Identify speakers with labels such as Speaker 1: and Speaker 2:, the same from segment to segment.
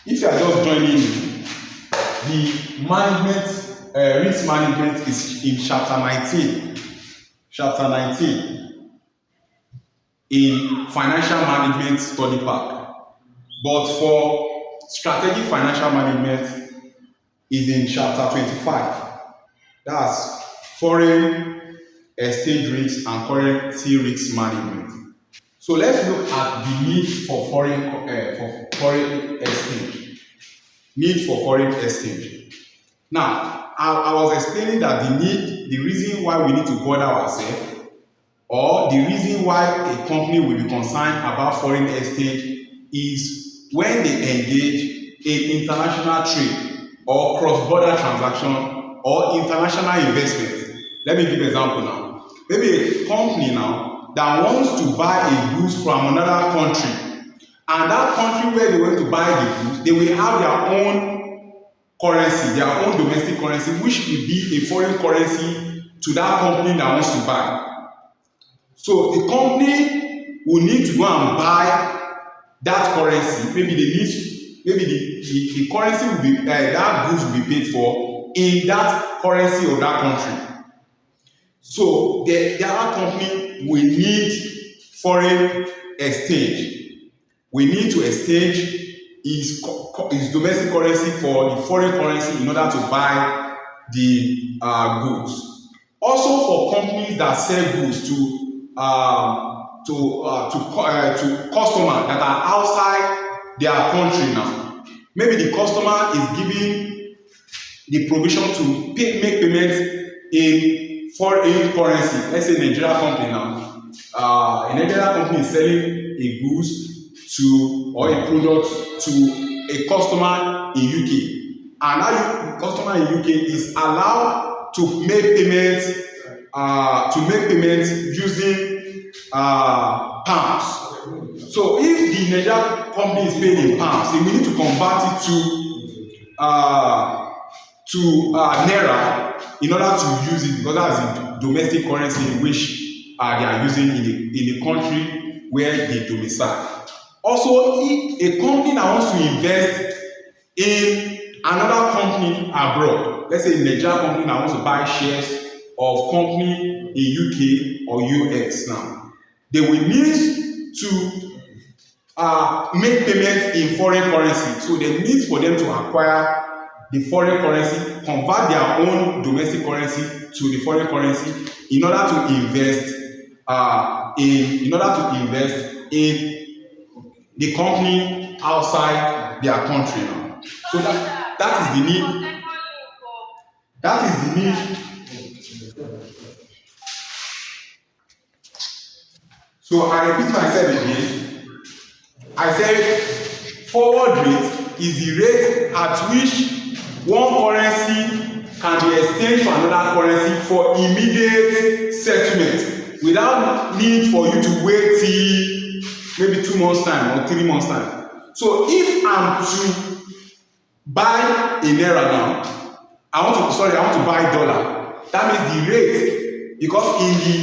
Speaker 1: If you are just joining me, the risk management is in chapter 19. Chapter 19 in financial management study pack. But for strategic financial management is in chapter 25. That's foreign exchange risk and currency risk management. So let's look at the need for foreign exchange. Need for foreign exchange. Now, I was explaining that the reason why we need to bother ourselves, or the reason why a company will be concerned about foreign exchange is when they engage in international trade or cross-border transaction or international investment. Let me give an example now. Maybe a company now that wants to buy a goods from another country, and that country where they want to buy the goods, they will have their own currency, their own domestic currency, which will be a foreign currency to that company that wants to buy. So the company will need to go and buy that currency. Maybe the currency will be that goods will be paid for in that currency of that country. So the other company will need foreign exchange. We need to exchange his domestic currency for the foreign currency in order to buy the goods. Also, for companies that sell goods to customers that are outside their country now. Maybe the customer is giving the provision to make payments in foreign currency. Let's say Nigeria company now. A Nigeria company is selling a goods or a product to a customer in UK, and that customer in UK is allowed to make payments using pounds. So if the Nigeria company is paid in pounds, they will need to convert it to naira in order to use it, because that's the domestic currency in which they are using in the country where they domicile. Also, if a company that wants to invest in another company abroad, let's say a Nigerian company that wants to buy shares of company in UK or US now, they will need to make payments in foreign currency. So they need for them to acquire the foreign currency, convert their own domestic currency to the foreign currency in order to invest in the company outside their country now. So that is the need. That is the need. So I repeat myself again. I said forward rate is the rate at which one currency can be exchanged for another currency for immediate settlement without need for you to wait till maybe 2 months time or 3 months time. So if I'm to buy a naira now, I want to buy dollar. That means the rate, because in the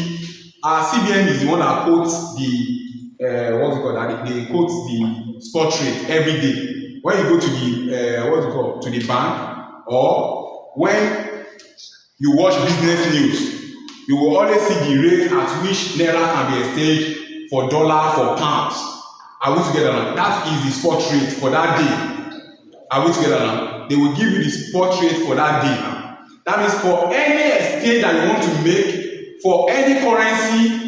Speaker 1: CBN is the one that quotes they quote the spot rate every day. When you go to the to the bank, or when you watch business news, you will always see the rate at which naira can be exchanged for dollar, for pounds. Are we together now? That is the spot rate for that day. Are we together now? They will give you the spot rate for that day now. That means for any exchange that you want to make for any currency,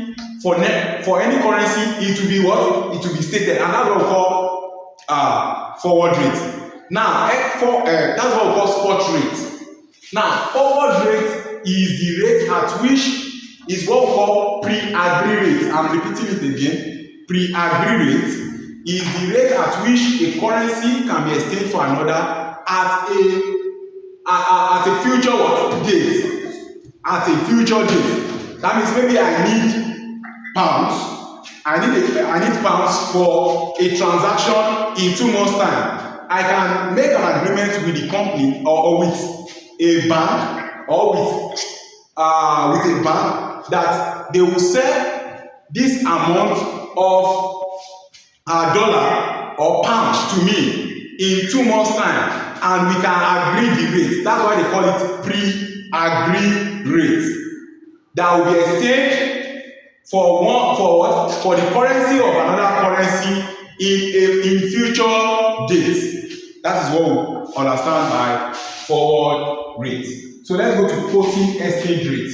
Speaker 1: it will be what? It will be stated, and that's what we call forward rate. Now, that's what we call spot rate. Now, forward rate is the rate at which is what we call pre-agreed rate. I'm repeating it again. Pre-agreed rate is the rate at which a currency can be exchanged for another at a future date. At a future date. That means maybe I need pounds. I need pounds for a transaction in 2 months' time. I can make an agreement with the company or with a bank or with a bank that they will sell this amount of dollar or pounds to me in 2 months time and we can agree the rate. That's why they call it pre-agreed rate. That will be exchanged for what? For the currency of another currency in future dates. That is what we understand by forward rate. So let's go to quoting exchange rate.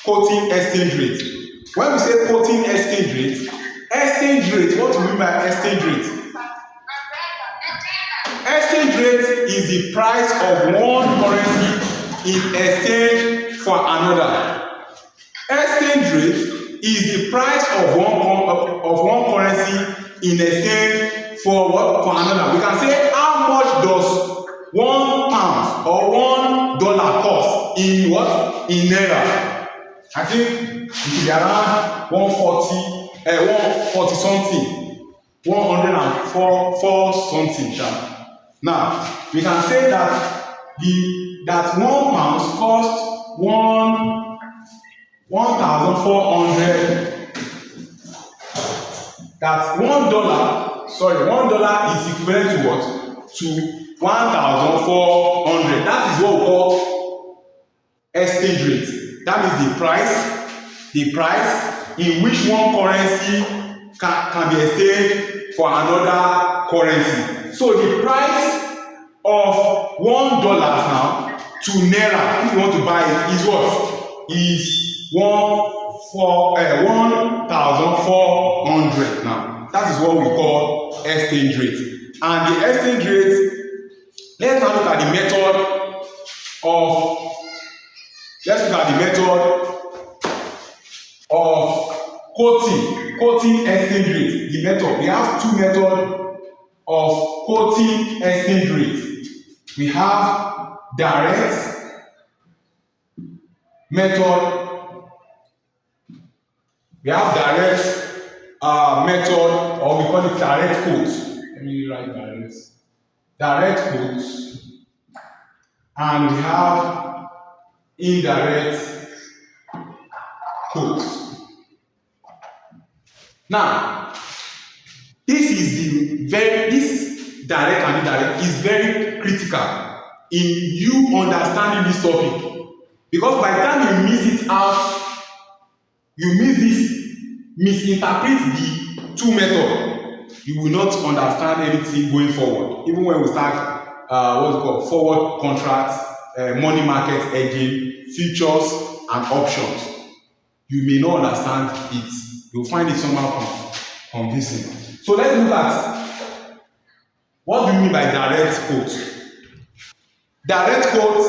Speaker 1: Quoting exchange rate. When we say quoting exchange rate, what do we mean by exchange rate? Exchange rate is the price of one currency in exchange for another. Exchange rate is the price of one currency in exchange for what? For another. We can say how much does £1 or $1 cost in what? In naira. I think it should be around 140 something, 104 something sha. Now we can say that £1 cost 1,400. That $1 is equivalent to what? To 1,400. That is what we call exchange rate. That means the price in which one currency can be exchanged for another currency. So the price of $1 now to naira, if you want to buy it, is what? Is 1,400 now. That is what we call exchange rate. And the exchange rate, let's now look at the method of quoting exchange rate. The method, we have two methods of quoting exchange rate. We have direct method. We have direct method, or we call it direct quotes. Let me write direct quotes, and we have indirect quotes. Now, this direct and indirect is very critical in you understanding this topic, because by the time you miss it out, misinterpret the two methods, you will not understand anything going forward. Even when we start forward contracts, money market hedging, futures and options, you may not understand it. You'll find it somehow confusing. So let's look at what do you mean by direct quote. Direct quote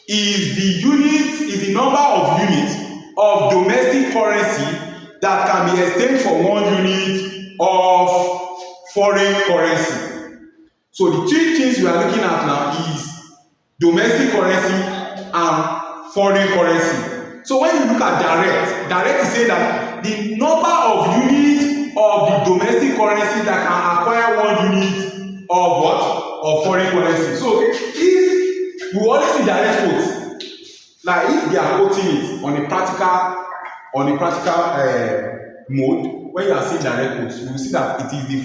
Speaker 1: is the number of units of domestic currency that can be exchanged for one unit of foreign currency. So the two things we are looking at now is domestic currency and foreign currency. So when you look at direct is saying that the number of units of the domestic currency that can acquire one unit of what? Of foreign currency. So if you always see direct quotes, like if they are quoting it on a practical mode, when you are seeing direct quotes, you will see that it is the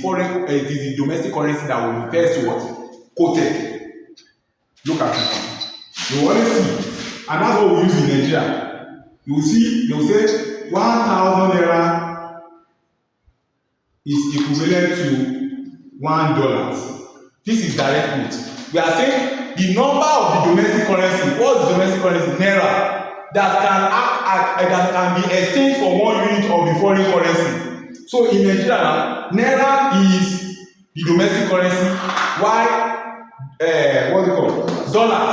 Speaker 1: domestic currency that will be first what? Quoted. Look at it. You will always see, and that's what we use in Nigeria. You will see, they will say 1,000 naira is equivalent to $1. This is direct quote. We are saying the number of the domestic currency. What is the domestic currency? Naira. That can be exchanged for one unit of the foreign currency. So in Nigeria, naira is the domestic currency, while dollar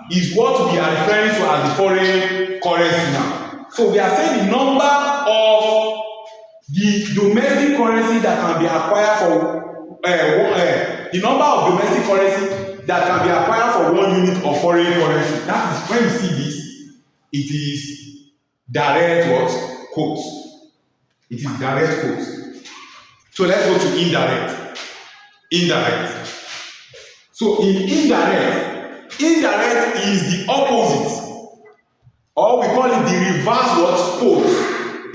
Speaker 1: is what we are referring to as the foreign currency now. So we are saying the number of the domestic currency that can be acquired for the number of domestic currency that can be acquired for one unit of foreign currency. That is when you see this, it is direct what? Quote. It is direct quote. So let's go to indirect. Indirect. So in indirect is the opposite, or we call it the reverse what? Quote.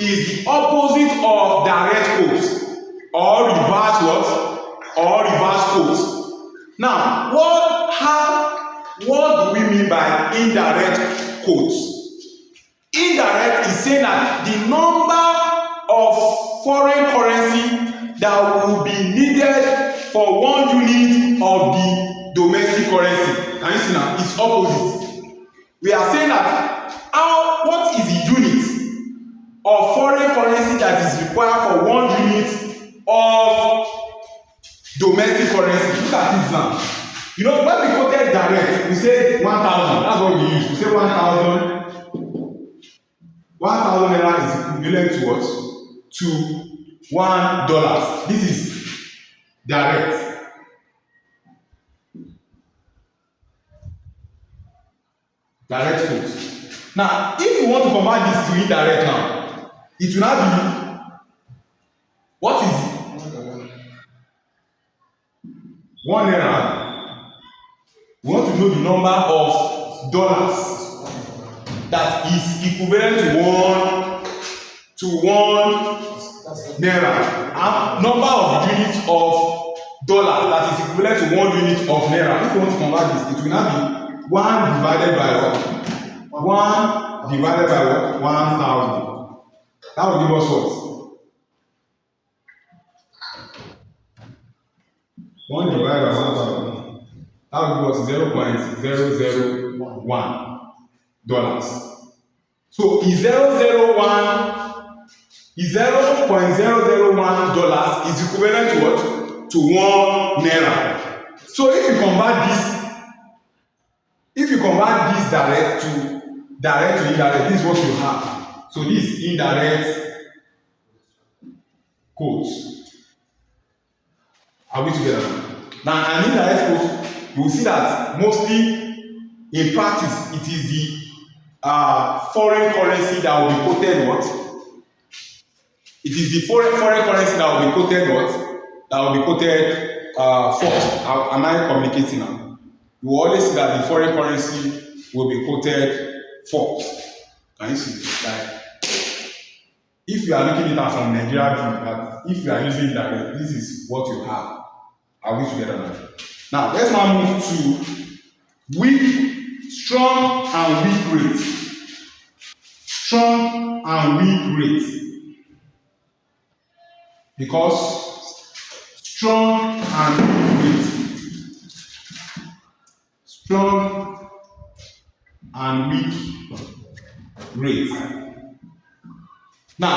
Speaker 1: Is the opposite of direct quote, or reverse what? or reverse quotes. Now, what do we mean by indirect quotes? Indirect is saying that the number of foreign currency that will be needed for 1 unit of the domestic currency. Can you see now? It's opposite. We are saying that what is the unit of foreign currency that is required for 1 unit of domestic currency? Look at this now. You know, when we quoted direct, we say 1,000. That's what we use. We say 1,000. 1,000 naira is equivalent to what? To $1. This is direct. Direct quote. Now, if you want to convert this to indirect now, it will now be, what is it? 1 naira. We want to know the number of dollars that is equivalent to one naira, and number of units of dollar that is equivalent to 1 unit of naira. If you want to convert this, it will now be 1 divided by what? 1 divided by what? 1,000. That will give us what? 1 divided by 1,000. That will give us $0.001. So is 0.001 is equivalent to what? To 1 naira. So if you convert this direct to indirect, this is what you have. So this is indirect quotes. Are we together? Now an indirect quote, you will see that mostly in practice it is the foreign currency that will be quoted what? It is the foreign currency that will be quoted what? That will be quoted first. Am I communicating now? You will always see that the foreign currency will be quoted first. Can you see? Like, if you are looking at it from Nigeria view, that if you are using that, this is what you have. Are we together now? Now let's now move to weak, strong, and weak rates. Strong and weak rates. Because strong and weak rates. Strong and weak rates. Now,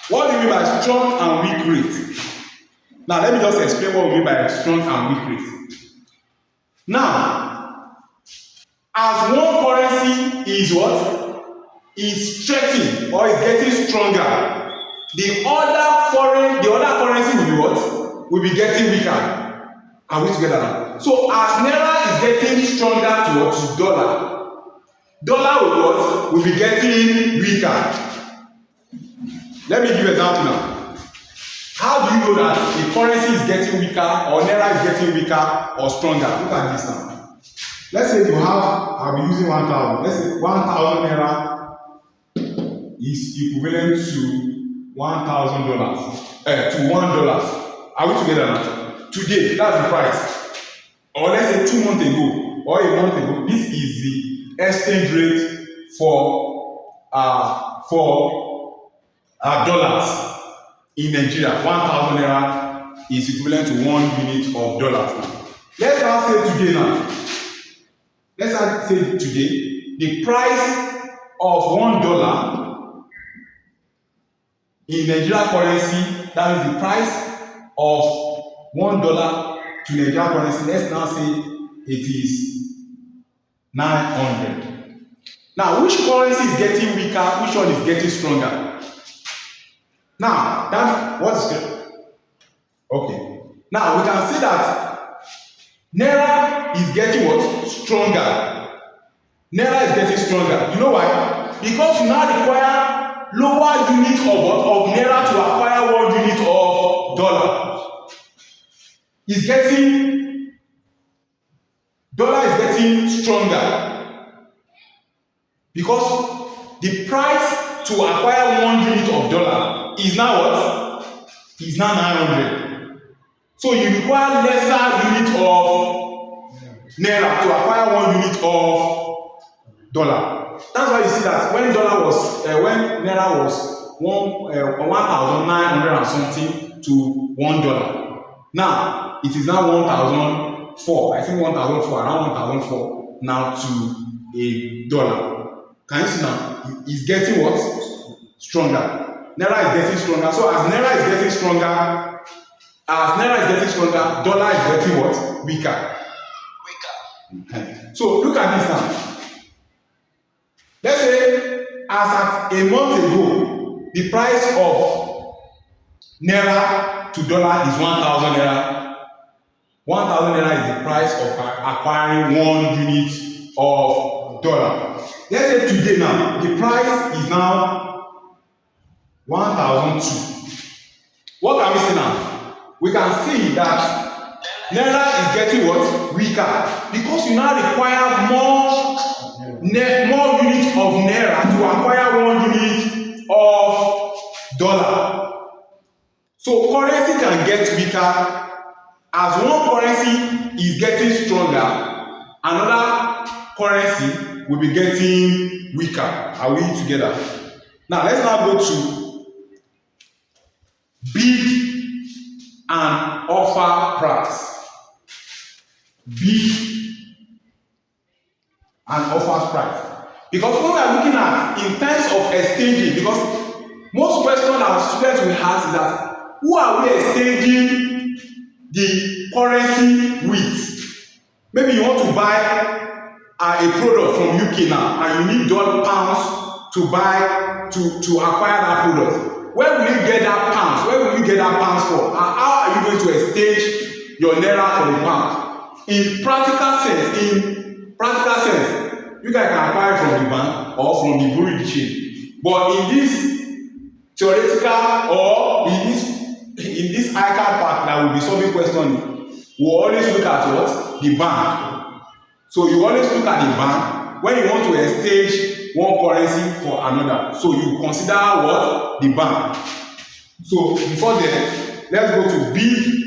Speaker 1: what do you mean by strong and weak rates? Now, let me just explain what we mean by strong and weak rates. Now, as one currency is what? Is stretching or is getting stronger, the other currency will be what? Will be getting weaker. Are we together now? So as naira is getting stronger to what? To dollar will what? Will be getting weaker. Let me give you an example now. How do you know that the currency is getting weaker or naira is getting weaker or stronger? Look at this now. Let's say you have, I'll be using 1,000. Let's say 1,000 naira is equivalent to $1,000 to $1. Are we together now? Today, that's the price. Or let's say 2 months ago or a month ago, this is the exchange rate for dollars in Nigeria. 1,000 naira is equivalent to 1 unit of dollars now. Let's now say today now. Let's now say today the price of $1 in Nigeria currency, that is the price of $1 to Nigeria currency. Let's now say it is 900. Now, which currency is getting weaker? Which one is getting stronger? Now, that's what's good. Okay. Now we can see that naira is getting what? Stronger. Naira is getting stronger. You know why? Because you now require lower unit of what? Of naira to acquire 1 unit of dollar. Dollar is getting stronger because the price to acquire 1 unit of dollar is now what? Is now 900. So you require lesser unit of naira to acquire 1 unit of dollar. That's why you see that when dollar was when naira was 1,900 and something to $1. Now it is now 1,004. I think 1,004, around 1,004 now to a dollar. Can you see now? It's getting what? Stronger. Naira is getting stronger. So as naira is getting stronger, dollar is getting what? Weaker. So look at this now. Let's say as at a month ago, the price of naira to dollar is 1,000 naira. 1,000 naira is the price of acquiring 1 unit of dollar. Let's say today now, the price is now 1,002. What can we see now? We can see that naira is getting what? Weaker, because you now require more unit of naira to acquire 1 unit of dollar. So currency can get weaker as one currency is getting stronger, another currency will be getting weaker. Are we together? Now let's now go to bid and offer price. Bid and offer price. Because when we are looking at in terms of exchanging, because most questions our students will ask is that who are we exchanging the currency with? Maybe you want to buy a product from UK now and you need £pounds to buy to acquire that product. Where will you get that pounds? Where will you get that pounds for? And how are you going to exchange your naira for the pound? In practical sense, you guys can acquire from the bank or from the bureau de change. But in this theoretical or in this ICAD part that will be solving question, we always look at what? The bank. So you always look at the bank when you want to exchange one currency for another. So you consider what? The bank. So before then, let's go to bid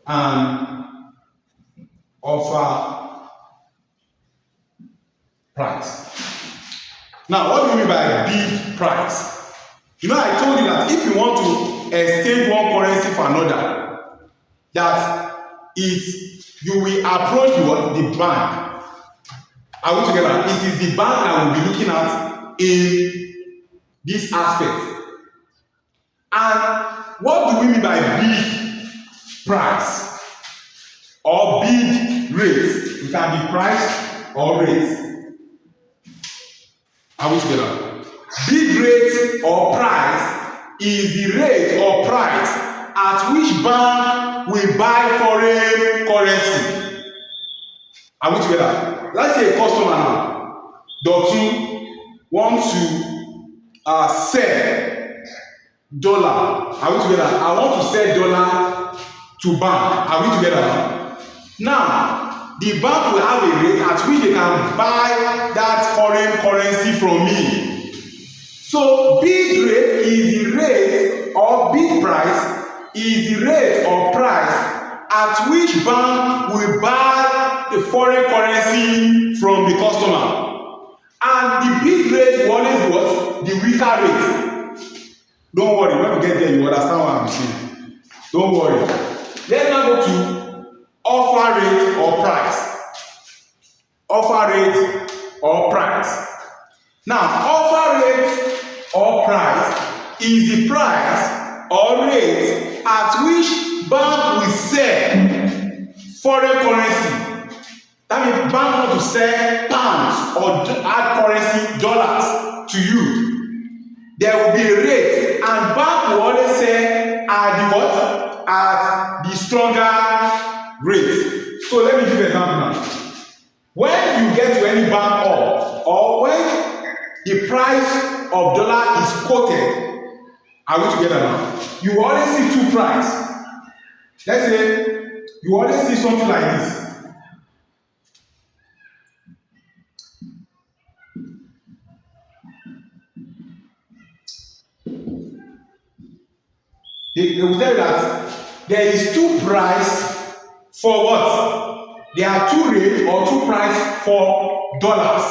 Speaker 1: and offer price. Now, what do you mean by bid price? You know, I told you that if you want to exchange one currency for another, that you will approach the bank. Are we together? It is the bank that will be looking at in this aspect. And what do we mean by bid price or bid rate? It can be price or rate. Are we together? Bid rate or price is the rate or price at which bank will buy foreign currency. Are we together? Let's say a customer now, Dotun, want to sell dollar. Are we together? I want to sell dollar to bank. Are we together? Now, the bank will have a rate at which they can buy that foreign currency from me. So bid rate is the rate or bid price is the rate or price at which bank will buy the foreign currency from the customer. And the bid rate will always be what? The weaker rate. Don't worry, when we get there you understand what I'm saying. Don't worry. Let's now go to offer rate or price. Offer rate or price. Now, offer rate or price is the price or rate at which bank will sell foreign currency. That means bank want to sell pounds or hard currency dollars to you. There will be a rate, and bank will always sell at the what? At the stronger rate. So let me give you an example now. When you get to any bank or when the price of dollar is quoted, are we together now? You always see two prices. Let's say you always see something like this. They will tell you that there is two price for what? There are two rate or two price for dollars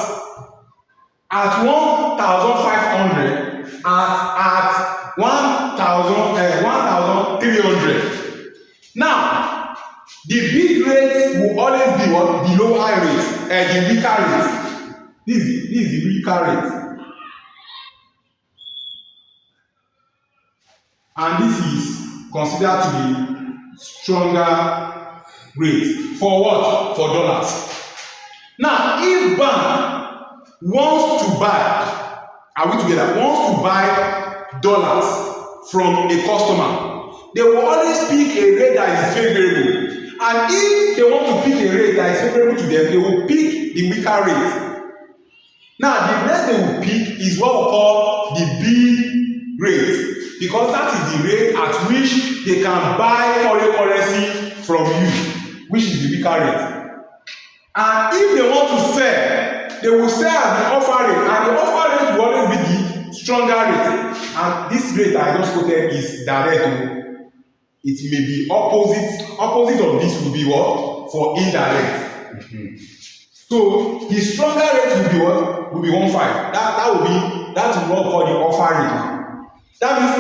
Speaker 1: at 1,500 at 1,300. Now, the big rate will always be what? The lower rate, the weaker rate. This is the weaker rate, and this is considered to be stronger rate for what? For dollars. Now, if bank wants to buy, are we together? Wants to buy dollars from a customer, they will always pick a rate that is favorable. And if they want to pick a rate that is favorable to them, they will pick the weaker rate. Now, the rate they will pick is what we call the big rate, because that is the rate at which they can buy foreign currency from you, which is the weaker rate. And if they want to sell, they will sell at the offer rate, and the offer rate will always be the stronger rate. And this rate I just quoted is direct. It may be opposite of this will be what? For indirect. So the stronger rate will be what? Will be 1.5. That will be, that is what we call the offer rate. That means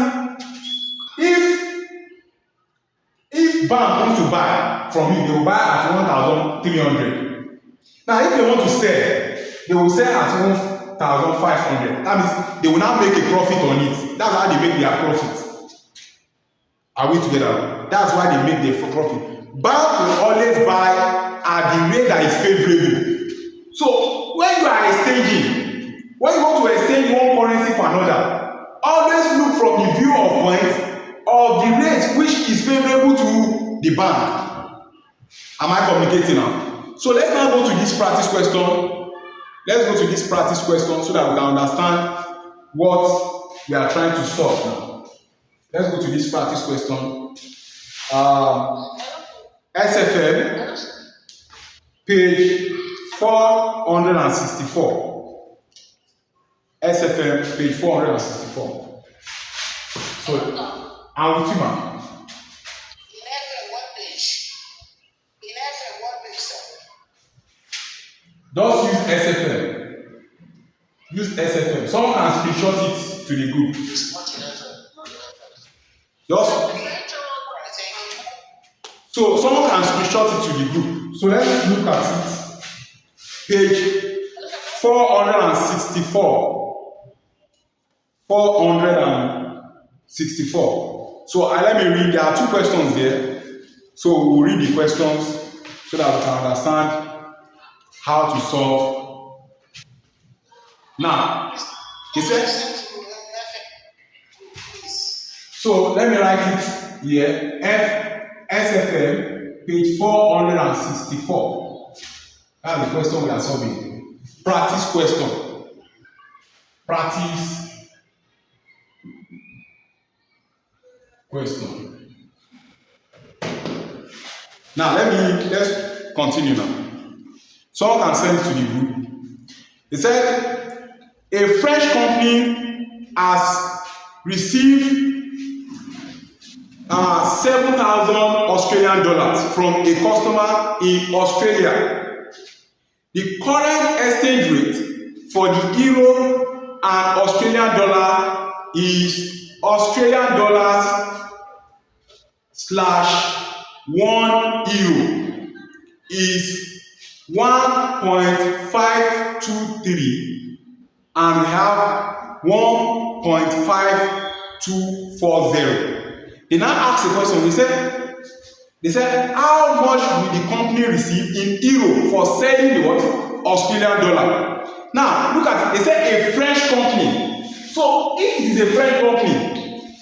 Speaker 1: if bank wants to buy from you, they will buy at 1,300. Now, if they want to sell, they will sell at 1,500. That means they will now make a profit on it. That's how they make their profit. Are we together? That's why they make their profit. Bank will always buy at the rate that is favorable. So when you are exchanging, when you want to exchange one currency for another, always look from the view of point of the rate which is favorable to the bank. Am I communicating now? So let's now go to this practice question. Let's go to this practice question so that we can understand what we are trying to solve now. Let's go to this practice question. SFM, page 464. SFM, page 464. So, I'm with you, ma'am. Just use SFM. Use SFM. Someone can screenshot it to the group. So someone can screenshot it to the group. So let's look at it. Page 464. 464. So let me read. There are two questions there. So we'll read the questions so that we can understand how to solve. Now, he said, so let me write it here. SFM, page 464. That's the question we are solving. Practice question. Practice question. Now let's continue now. Someone can send it to the group. He said, a French company has received 7,000 Australian dollars from a customer in Australia. The current exchange rate for the euro and Australian dollar is Australian dollars / 1 euro is 1.523, and we have 1.5240. They now ask a question. They said, how much will the company receive in euro for selling the what? Australian dollar. Now, look at it. They say a French company. So, if it is a French company,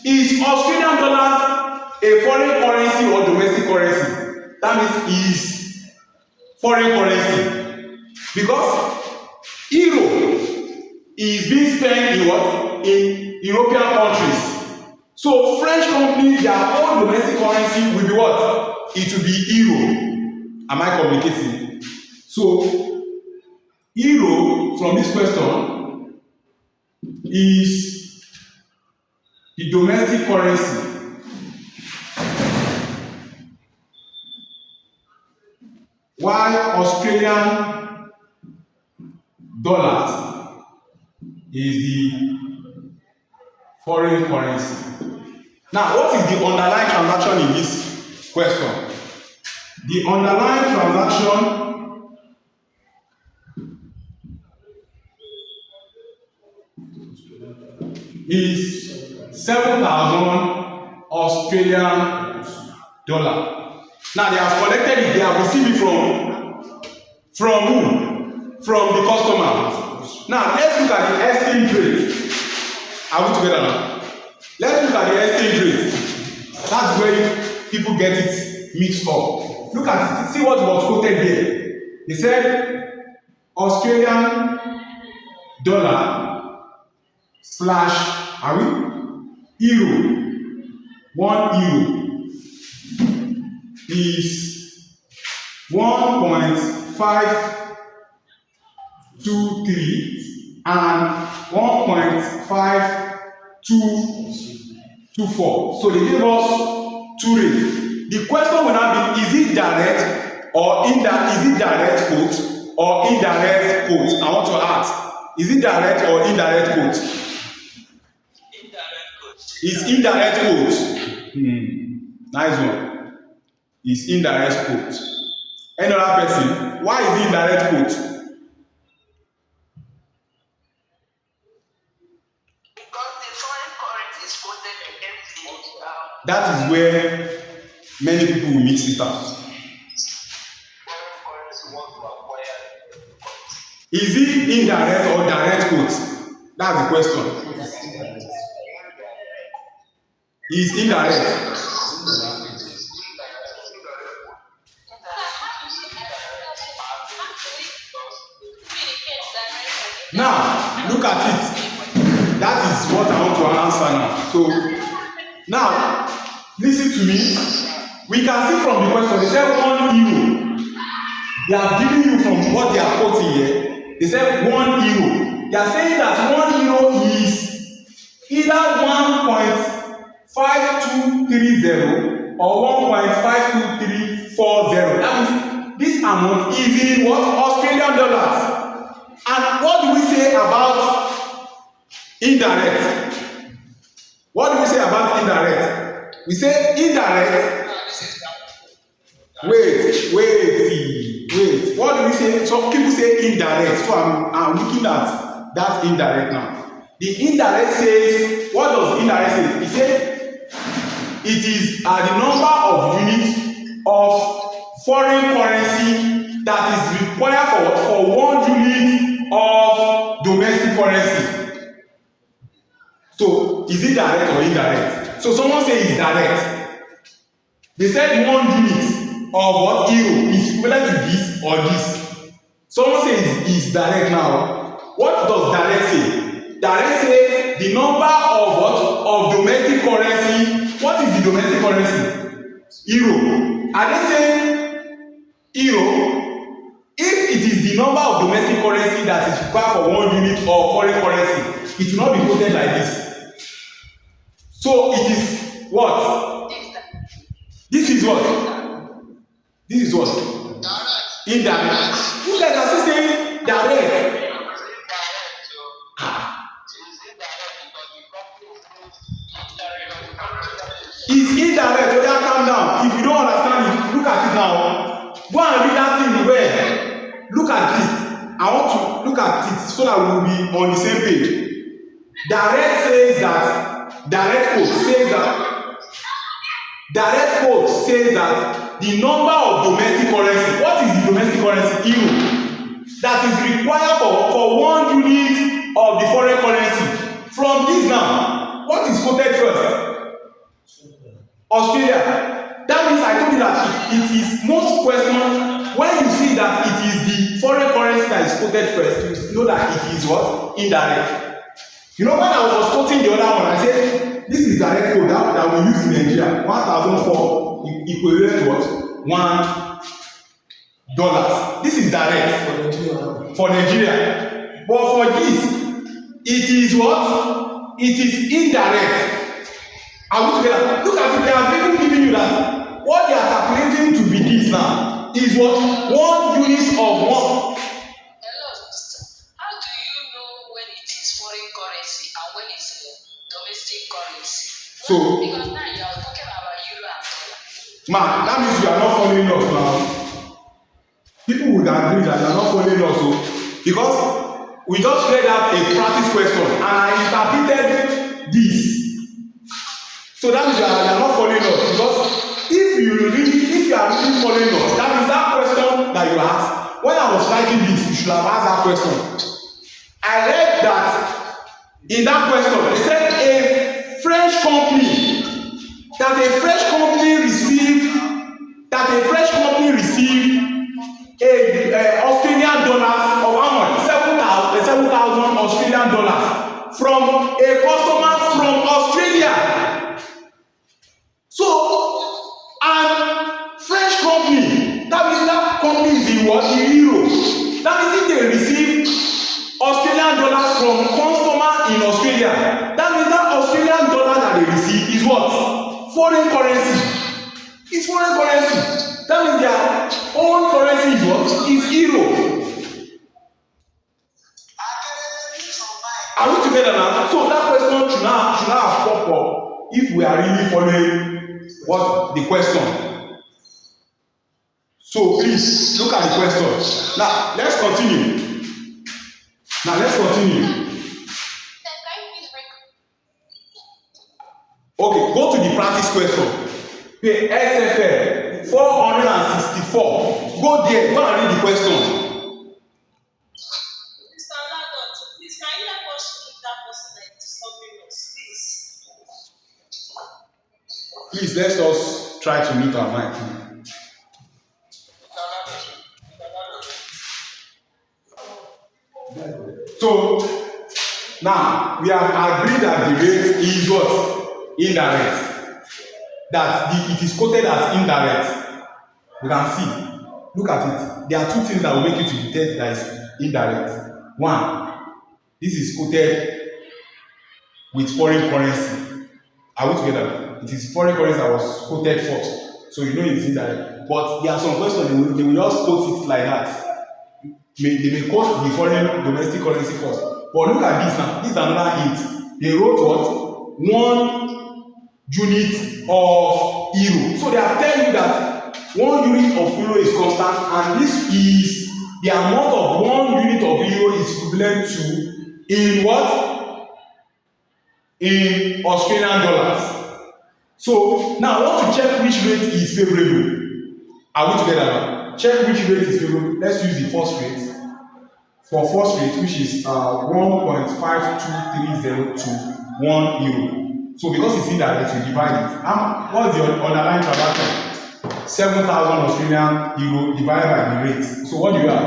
Speaker 1: is Australian dollars a foreign currency or domestic currency? That means is foreign currency. Because euro is being spent in what? In European countries. So French companies, their own domestic currency will be what? It will be euro. Am I communicating? So euro from this question is the domestic currency while Australian dollars is the foreign currency. Now, what is the underlying transaction in this question? The underlying transaction is 7,000 Australian dollar. Now they have collected it, they have received it from who? From the customer. Now let's look at the exchange rate. Are we together now? Let's look at the exchange rate. That's where people get it mixed up. Look at it, see what was quoted here. They said Australian dollar slash, are we? Euro. 1 euro is 1.523 and 1.5224. So they gave us two rates. The question will now be, is it direct or indirect? Is it direct quote or indirect quote? I want to ask, is it direct or indirect quote? Indirect quote. Is indirect quote? Nice one. Is indirect quote. Any other person? Why is it indirect quote?
Speaker 2: Because the foreign currency is quoted against the
Speaker 1: that is where many people will mix it up. Is it indirect or direct quote? That's the question. Is indirect. Now, look at it. That is what I want to answer now. So, now, listen to me. We can see from the question, they said 1 euro. They have given you from what they are quoting here. They said 1 euro. They are saying that 1 euro is either 1.5230 or 1.52340. That means this amount is in what? Australian dollars. And what do we say about indirect? What do we say about indirect? We say indirect. Wait. What do we say? Some people say indirect. So I'm looking at that indirect now. The indirect says, what does indirect say? It says it is the number of units of foreign currency that is required for 1 unit of domestic currency. So is it direct or indirect? So someone says it's direct. They said 1 unit of what euro is equivalent to this or this. Someone says it's direct now. What does direct say? Direct says the number of what? Of domestic currency. What is the domestic currency? Euro. Are they saying euro? If it is the number of domestic currency that is required for 1 unit of foreign currency, it will not be quoted like this. So it is what? This is what? This is what? Indirect. You guys are still saying direct. It's indirect. So that calm down. If you don't understand it, look at it now. Go and read that thing where. Look at this. I want to look at it so that we will be on the same page. Direct says that. Direct quote says that the number of domestic currency. What is the domestic currency? Euro. That is required for 1 unit of the foreign currency. From this now, what is quoted first? Australia. That means I told you that it is most questions when you see that it is the foreign currency that is quoted first, you know that it is what? Indirect. You know, when I was quoting the other one, I said this is direct code that we use in Nigeria. 1,004 equivalent to what? $1. This is direct for Nigeria. But for this, it is what? It is indirect. Are we together? Look at it. They are even giving you that what they are calculating to be this now is what? 1 So,
Speaker 2: because now you are talking about euro and dollar.
Speaker 1: man, that means you are not following us now. People would agree that you are not following us, so because we just read out a practice question and I interpreted this. So that means you are not following us, because if you are really following us, that means that question that you asked, when I was writing this, you should have asked that question. I read that in that question, they said a French company received a Australian dollars of how much? 7,000 Australian dollars from a customer from Australia. So, and French company, that means that company is in what? In euro. That means if they receive Australian dollars from customer in Australia, that means that Australian dollar that they receive is what? Foreign currency. It's foreign currency. That means their own currency is what? Is euro. Are we together now? So that question should not have popped up if we are really following what the question. So please look at the question. Now let's continue. Okay, go to the practice question. Pay SFL 464. Go there, go and read the question.
Speaker 2: Please, can you help us to meet that person that is disturbing us, please?
Speaker 1: Please, let us try to meet our mind. So, now we have agreed that the rate is what? Indirect. That it is quoted as indirect. You can see. Look at it. There are two things that will make you to detect that is indirect. One, this is quoted with foreign currency. Are we together? It is foreign currency that was quoted first. So you know it's indirect. But there are some questions they will just quote it like that. They may quote the foreign domestic currency first. But look at this now. This is another hint. They wrote what? 1 unit of euro. So they are telling you that 1 unit of euro is constant, and this is the amount of 1 unit of euro is equivalent to in what? In Australian dollars. So now I want to check which rate is favorable. Are we together now? Check which rate is favorable. Let's use the first rate. For first rate, which is 1.52302 1 euro. So because it's indirect, we divide it. What's the underlying transaction? 7,000 Australian euro divided by the rate. So what do you have?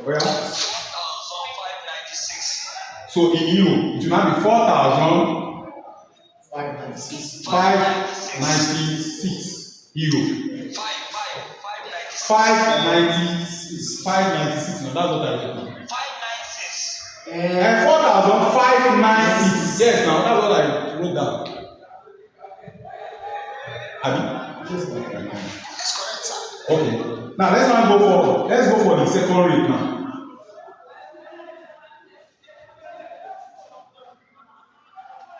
Speaker 1: Where?
Speaker 2: 4,596.
Speaker 1: So in euro, it will now be 4,596 euro. 596. No, that's what I read.
Speaker 2: 596.
Speaker 1: And 4,596. Yes, now that's what I wrote down. Abi?
Speaker 2: That's correct, sir.
Speaker 1: Okay. Now let's go for the second rate now.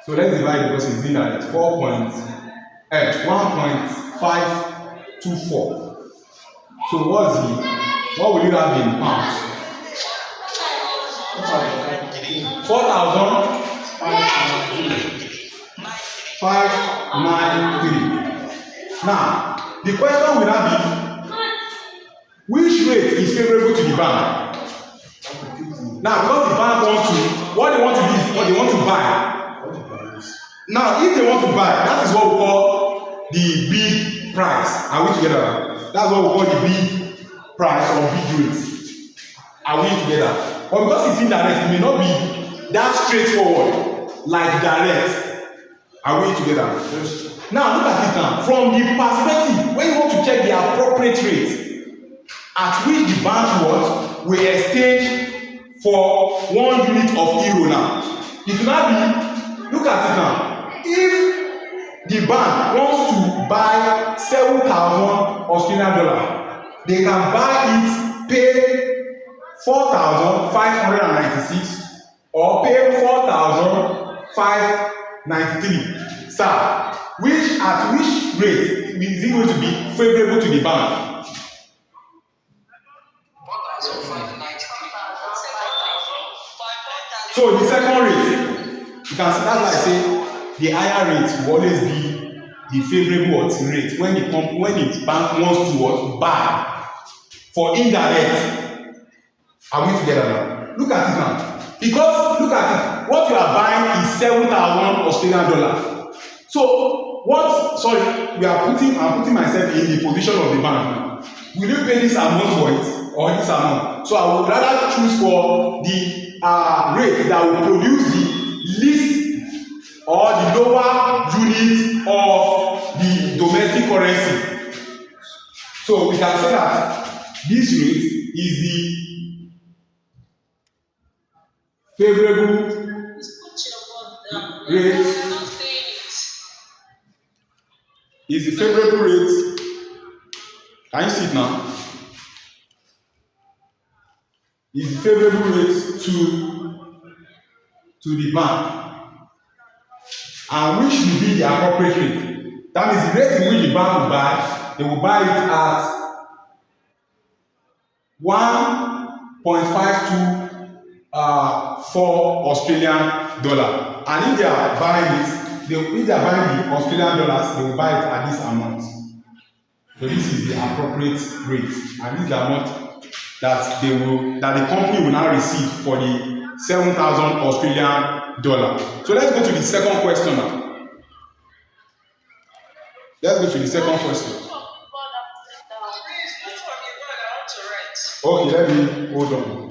Speaker 1: So let's divide because it's indirect. 1.524. So what will you have in pounds? 4,593. Now, the question will now be, which rate is favorable to the bank? Now, because the bank wants to, what they want to do is what they want to buy. Now, if they want to buy, that is what we call the bid price. Are we together? That's what we call the bid price or bid rate. Are we together? But because it's indirect, it may not be that straightforward like direct. Are we together? Yes. Now look at it now. From the perspective, when you want to check the appropriate rate at which the bank will exchange for 1 unit of euro now, it will not be, look at it now. If the bank wants to buy 7,000 Australian dollars, they can buy it, pay 4,596 or pay 4,596 593. Sir, at which rate is it going to be favorable to the bank? So the second rate, you can see that's why I say the higher rate will always be the favorable rate when the bank wants to buy for indirect. Are we together now? Look at it now. Because look at it, what you are buying is 7,000 Australian dollars. So I'm putting myself in the position of the bank now. Will you pay this amount for it or this amount? So I would rather choose for the rate that will produce the least or the lower unit of the domestic currency. So we can say that this rate is the favorable rate. Is the favorable rate. Can you see it now? Is the favorable rate to the bank, and which will be the appropriate rate. That means the rate in which the bank will buy, they will buy it at 1.52 for Australian dollar. And if they are buying it, if they are buying the Australian dollars, they will buy it at this amount. So this is the appropriate rate, and this is the amount that the company will now receive for the 7,000 Australian dollar. So let's go to the second question now. Let's go to the second question. Okay, let me hold on.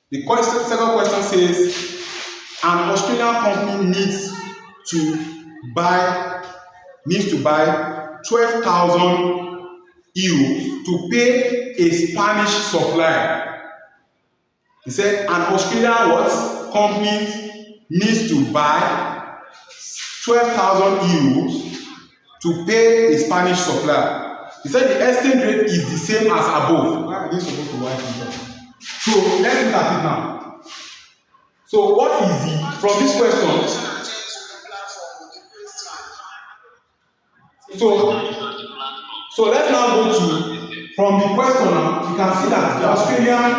Speaker 1: The second question says, an Australian company needs to buy 12,000 euros to pay a Spanish supplier. He said an Australian company needs to buy 12,000 euros to pay a Spanish supplier. He said the exchange rate is the same as above. Why are they supposed to write it down? So let's look at it now. So what is from this question? So let's now go to, from the question now, you can see that the Australian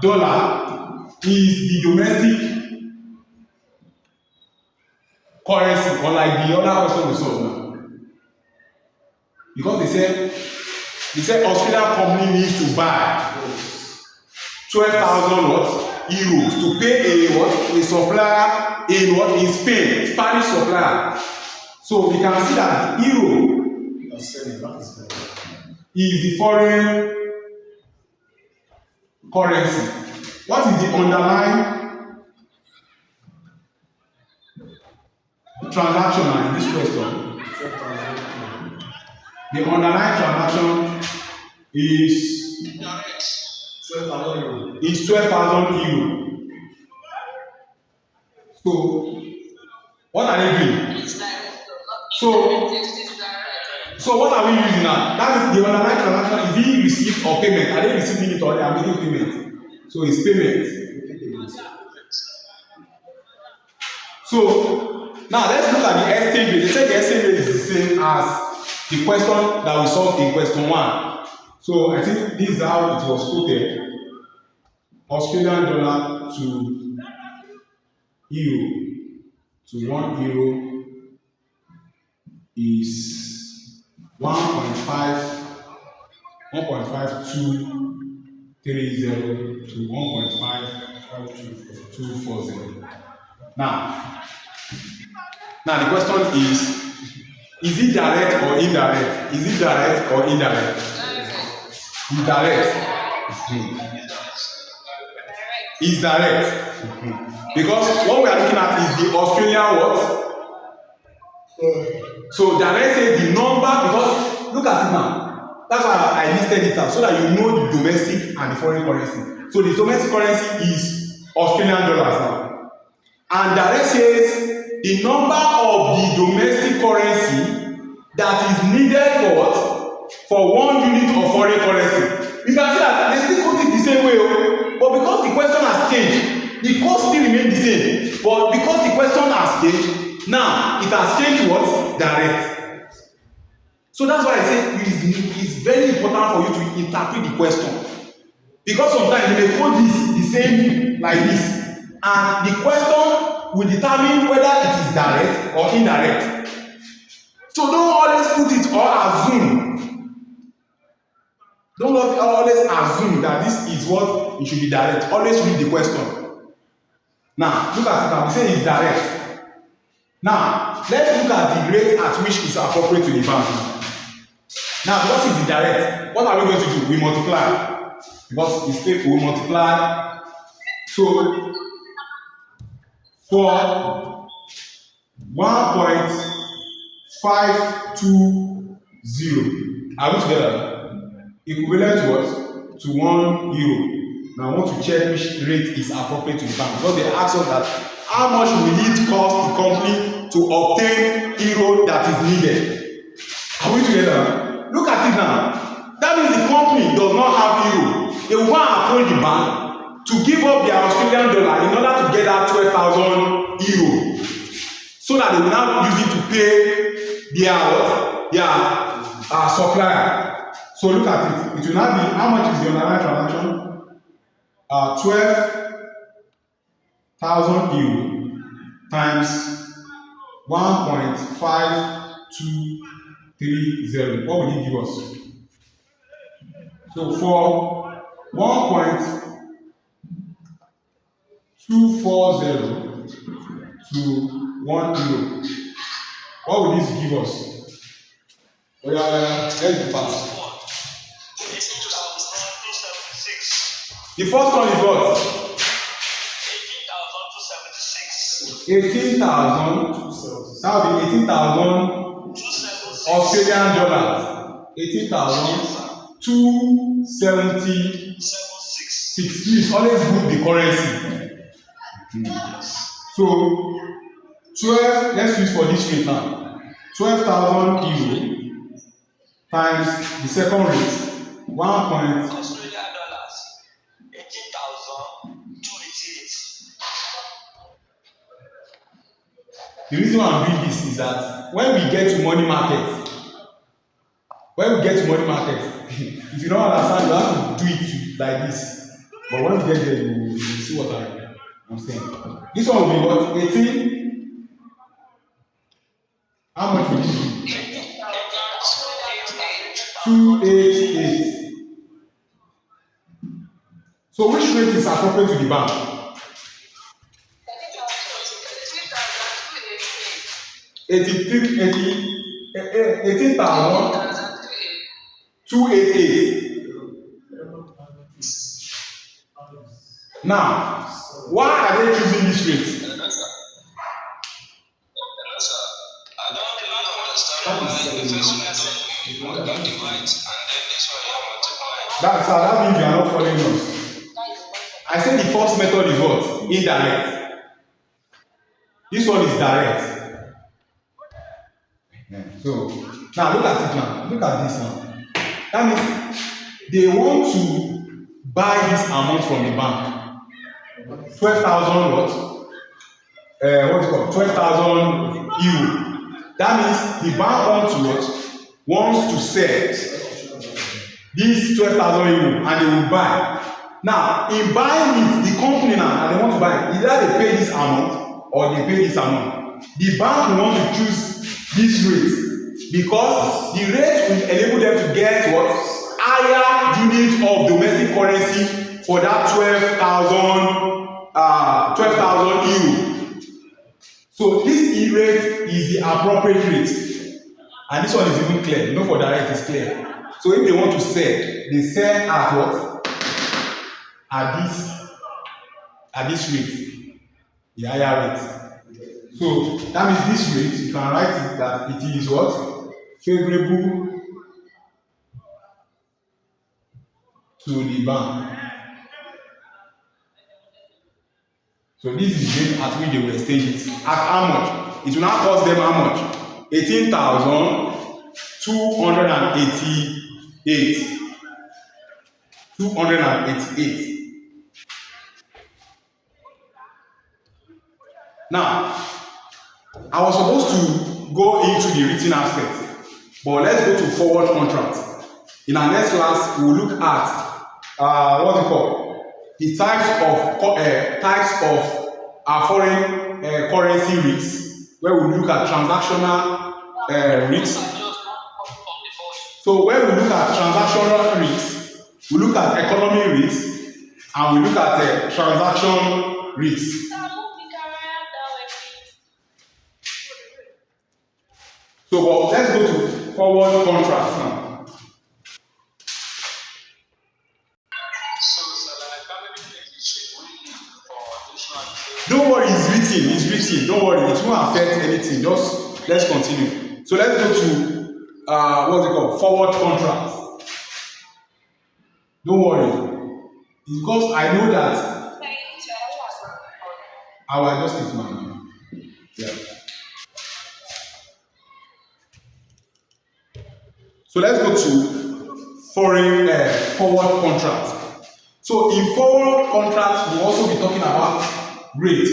Speaker 1: dollar is the domestic currency, unlike the other question we saw now. Because they said Australian company needs to buy 12,000 euros to pay a supplier in Spain, Spanish supplier. So we can see that the euro is the foreign currency. What is the underlying transaction in this question? The underlying transaction is 12,000 euro. So what are they doing? So what are we using now? That is the underlying transaction. Is it receipt or payment? Are they receiving it or they are making payment? So it's payment. So now let's look at the exchange rate. They said the exchange rate is the same as the question that we solved in question 1. So I think this is how it was quoted. Australian dollar to euro. To 1 euro is 1.5230 to 1.5240. Now the question is it direct or indirect? Is it direct or indirect? It's direct. It's direct. Because what we are looking at is the Australian what? So direct says the number, because look at it now. That's why I listed it out so that you know the domestic and the foreign currency. So the domestic currency is Australian dollars now. And direct says the number of the domestic currency that is needed for what? for 1 unit of foreign currency. You can see that they still quote it the same way but because the question has changed, the cost still remain the same, but because the question has changed, now it has changed to what? Direct. So that's why I say it's very important for you to interpret the question, because sometimes you may quote this the same like this, and the question will determine whether it is direct or indirect. So don't always put it or assume. Don't always assume that this is what it should be direct. Always read the question. Now look at it now. We say it's direct. Now let's look at the rate at which it's appropriate to the bank. Now because it's indirect, what are we going to do? We multiply. Because it's paid, we multiply. So for 1.520, are we together? Equivalent to what? To €1. Now I want to check which rate is appropriate to the bank, because they ask us that how much will it cost the company to obtain euro that is needed. Are we together? Look at it now. That means the company does not have euro. They will go and approach the bank to give up their Australian dollar in order to get that 12,000 euro, so that they will now use it to pay their supplier. So look at it. It will now be, how much is the underlying transaction? 12,000 euro times 1.5230. What will it give us? So for 1.240 to €1, what will this give us? Let's be fast. The first one is what? 18,276. That will be 18,000 Australian dollars. 18,276. Please always book the currency. So 12, let's use for this rate now. 12,000 euro times the second rate, 1.
Speaker 2: Australian dollars, 18,288.
Speaker 1: The reason why I'm doing this is that when we get to money market, if you don't understand, you have to do it like this. But when we get there, you will see what I'm saying. This one will be what? 18. How much will this be? 288. So which rate is appropriate to the bank? 18,288. Now, why are they choosing this rate?
Speaker 2: I don't really understand why the first one you want to divide and then this one you multiply.
Speaker 1: That means you are not following us. I said the first method is what? Indirect. This one is direct. So now look at it now. Look at this now. That means they want to buy this amount from the bank. 12,000 what? What is it called? 12,000 euro. That means the bank wants to sell this 12,000 euro, and they will buy. Now, in buying it, the company now, and they want to buy it, either they pay this amount or they pay this amount. The bank will want to choose this rate because the rate will enable them to get what? Higher unit of domestic currency for that 12,000 euro. So this rate is the appropriate rate, and this one is even clear. You know, for direct is clear. So if they want to sell, they sell at what? At this rate, the higher rate. So that means this rate, you can write it that it is what? Favorable to the bank. So this is the rate at which they will exchange it. At how much? It will now cost them how much? 18,288. 288. 288. Now, I was supposed to go into the written aspect, but let's go to forward contract. In our next class, we will look at what's it called? The types of foreign currency risks, where we look at transactional risks. So when we look at transactional risks, we look at economy risks, and we look at transaction risks. So but let's go to forward contracts now. Don't worry, it's written. Don't worry, it won't affect anything. Just let's continue. So let's go to what's it called? Forward contracts. Don't worry. It's because I know that I will adjust it now. Yeah. So let's go to forward contracts. So in forward contracts, we'll also be talking about rate.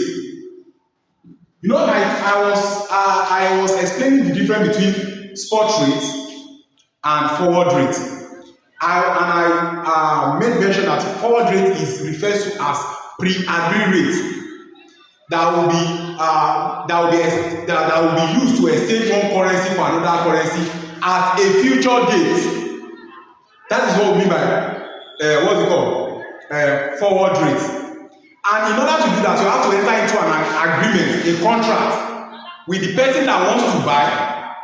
Speaker 1: You know, I was explaining the difference between spot rate and forward rate. I made mention that forward rate is refers to as pre-agreed rate that will be used to exchange one currency for another currency at a future date. That is what we mean by what's it called? Forward rate. And in order to do that, you have to enter into an agreement, a contract with the person that wants to buy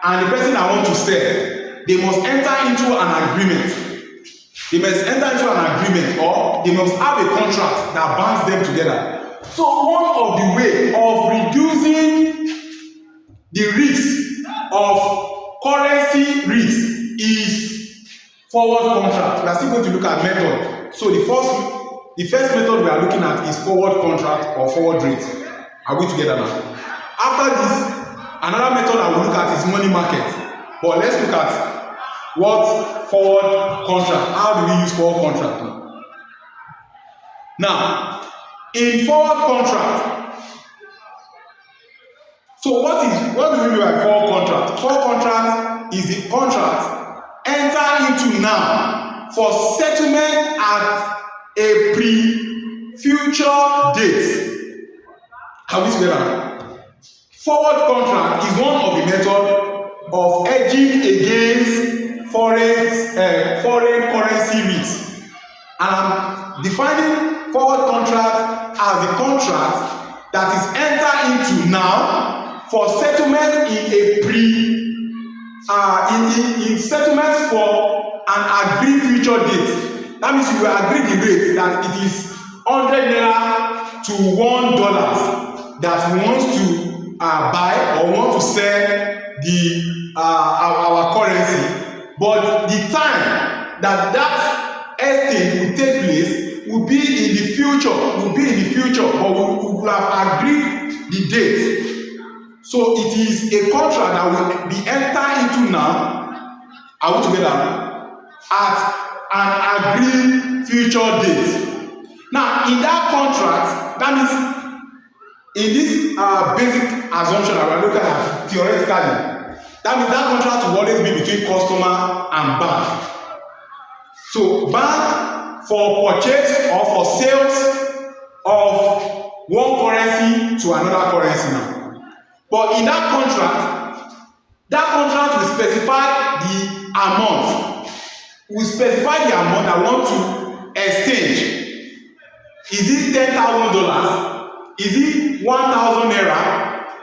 Speaker 1: and the person that wants to sell. They must enter into an agreement. They must enter into an agreement, or they must have a contract that binds them together. So one of the way of reducing the risk of currency risk is forward contract. We are still going to look at method. So the first method we are looking at is forward contract or forward rate. Are we together now? After this, another method I will look at is money market. But let's look at what forward contract. How do we use forward contract now? In forward contract, so what do we mean by forward contract? Forward contract is the contract enter into now for settlement at a future date. Are we together? Forward contract is one of the methods of hedging against foreign currency risks. And I'm defining forward contract as the contract that is entered into now for settlement in settlement for an agreed future date. That means you will agree the rate that it is 100 naira to $1 that we want to buy or want to sell our currency. But the time that exchange will take place will be in the future, but we will have agreed the date. So it is a contract that will be entered into now. Are we together? At an agreed future date. Now, in that contract, that means in this basic assumption that we are looking at theoretically, that means that contract will always be between customer and bank. So bank for purchase or for sales of one currency to another currency now. But in that contract will specify the amount. We specify the amount I want to exchange. Is it $10,000? Is it 1,000 naira?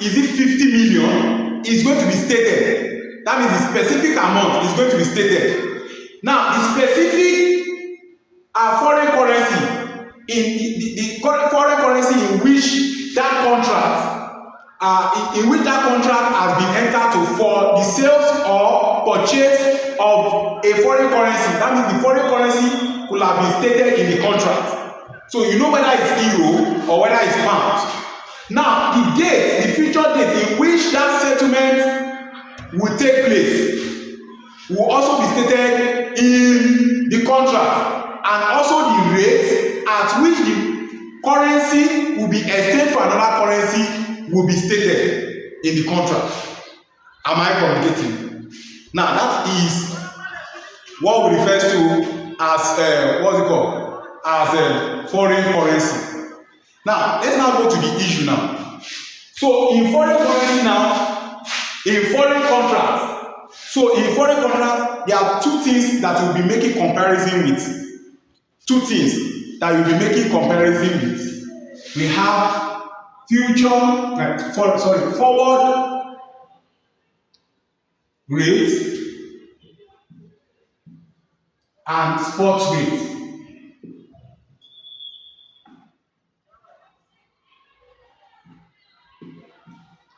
Speaker 1: Is it 50 million? It's going to be stated. That means the specific amount is going to be stated. Now, the specific foreign currency the foreign currency in which that contract has been entered to for the sales or purchase of a foreign currency. That means the foreign currency could have been stated in the contract. So you know whether it's euro or whether it's pound. Now the future date in which that settlement will take place. will also be stated in the contract, and also the rate at which the currency will be exchanged for another currency will be stated in the contract. Am I communicating? Now that is what we refer to as what's it called, as foreign currency. Now let's now go to the issue now. So in foreign currency now, in foreign contracts, so in foreign contract, there are two things that we'll be making comparison with. Two things that we'll be making comparison with. We have forward rate and spot rate.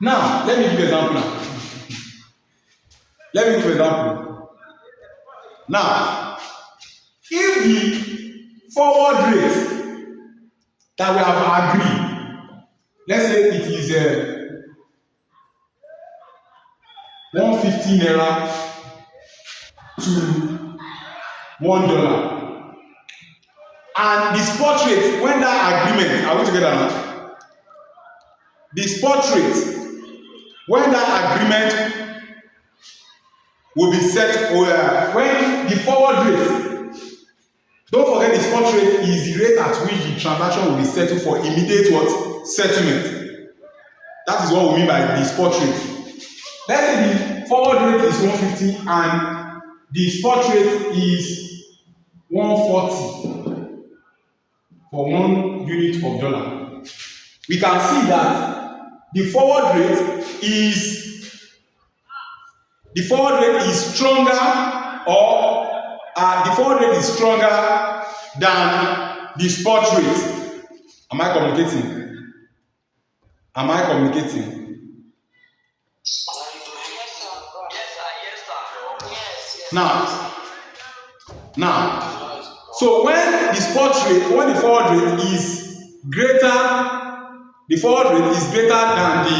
Speaker 1: Now, let me give you an example now. Let me give you an example. Now, if the forward rate that we have agreed, let's say it is 150 naira to $1, and the spot rate, when that agreement, are we together now? The spot rate, when that agreement will be set, when the forward rate, don't forget the spot rate is the rate at which the transaction will be settled for immediate what? Settlement. That is what we mean by the spot rate. Let's say the forward rate is 150 and the spot rate is 140 for 1 unit of dollar. We can see that the forward rate is stronger, or the forward rate is stronger than the spot rate. Am I communicating? Am I communicating? Now, so when the forward rate is greater, the forward rate is greater than the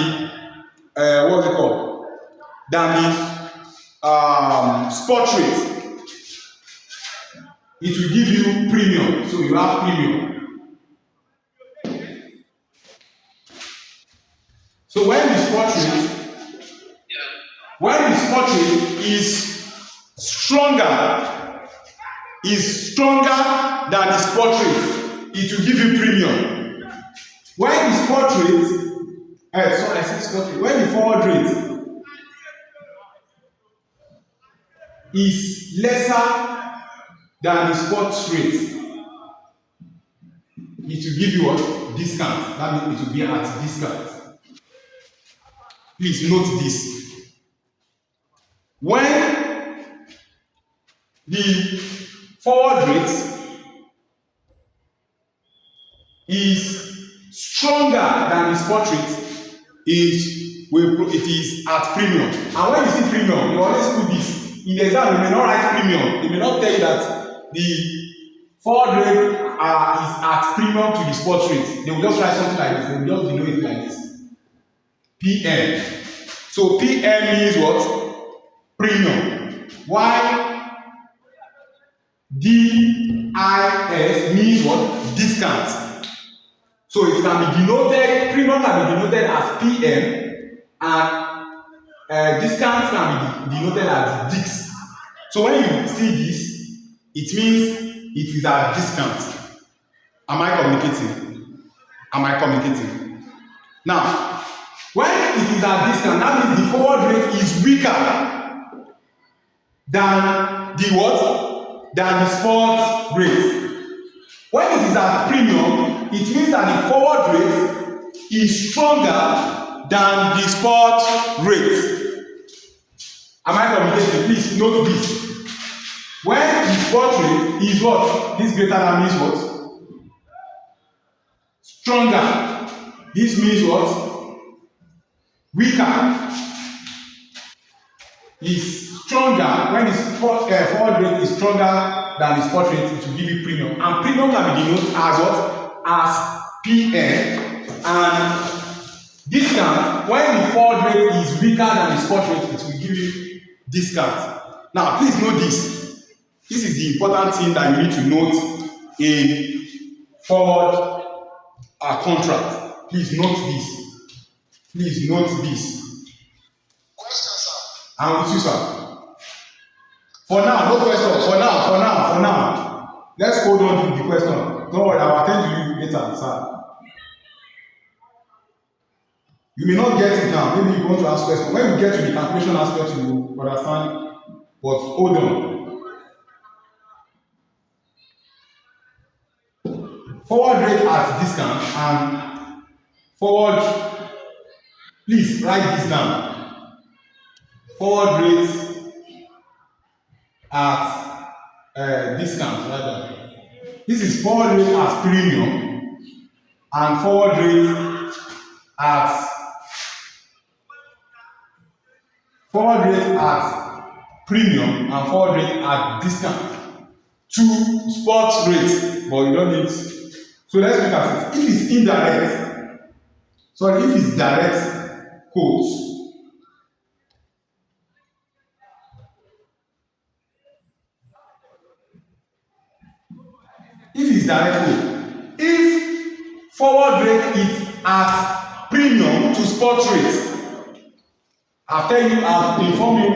Speaker 1: what's it called? Than the spot rate, it will give you premium. So you have premium. So when the spot rate is stronger than the spot rate, it will give you premium. When the spot rate, when the forward rate is lesser than the spot rate, it will give you what? Discount. That means it will be at discount. Please note this. When the forward rate is stronger than the spot rate, it is at premium. And when you see premium, you always put this. In the exam, you may not write premium. They may not tell you that the forward rate is at premium to the spot rate. They will just write something like this. They will just denote it like this. PM. So PM means what? Premium. Why? DIS means what? Discount. So it can be denoted, premium can be denoted as PM, and discount can be denoted as DIX. So when you see this, it means it is a discount. Am I communicating? Am I communicating? Now, when it is a discount, that means the forward rate is weaker than the what? Than the spot rate. When it is at premium, it means that the forward rate is stronger than the spot rate. Am I communicating? Please note this. When the spot rate is what? This greater than means what? Stronger. This means what? Weaker. Is stronger. When the forward rate is stronger than the spot rate, it will give you premium. And premium can be denoted as what? As PM. And discount, when the forward rate is weaker than the spot rate, it will give you discount. Now, please note this. This is the important thing that you need to note in forward contract. Please note this. Please note this.
Speaker 2: Question, sir.
Speaker 1: I'm with you, sir. For now, no question. For now. Let's hold on to the question. Don't worry, I'll attend to you later, sir. You may not get it now. Maybe you want to ask question. When we get to the calculation aspect, you will understand. But hold on. Forward rate at discount and forward. Please write this down. Forward rate at discount rather. This is forward rate at premium and forward rate at premium and forward rate at discount. Two spot rates, but you don't need. So let's look at it. If it's indirect, if it's direct quotes, if forward rate is at premium to spot rate, I've informed you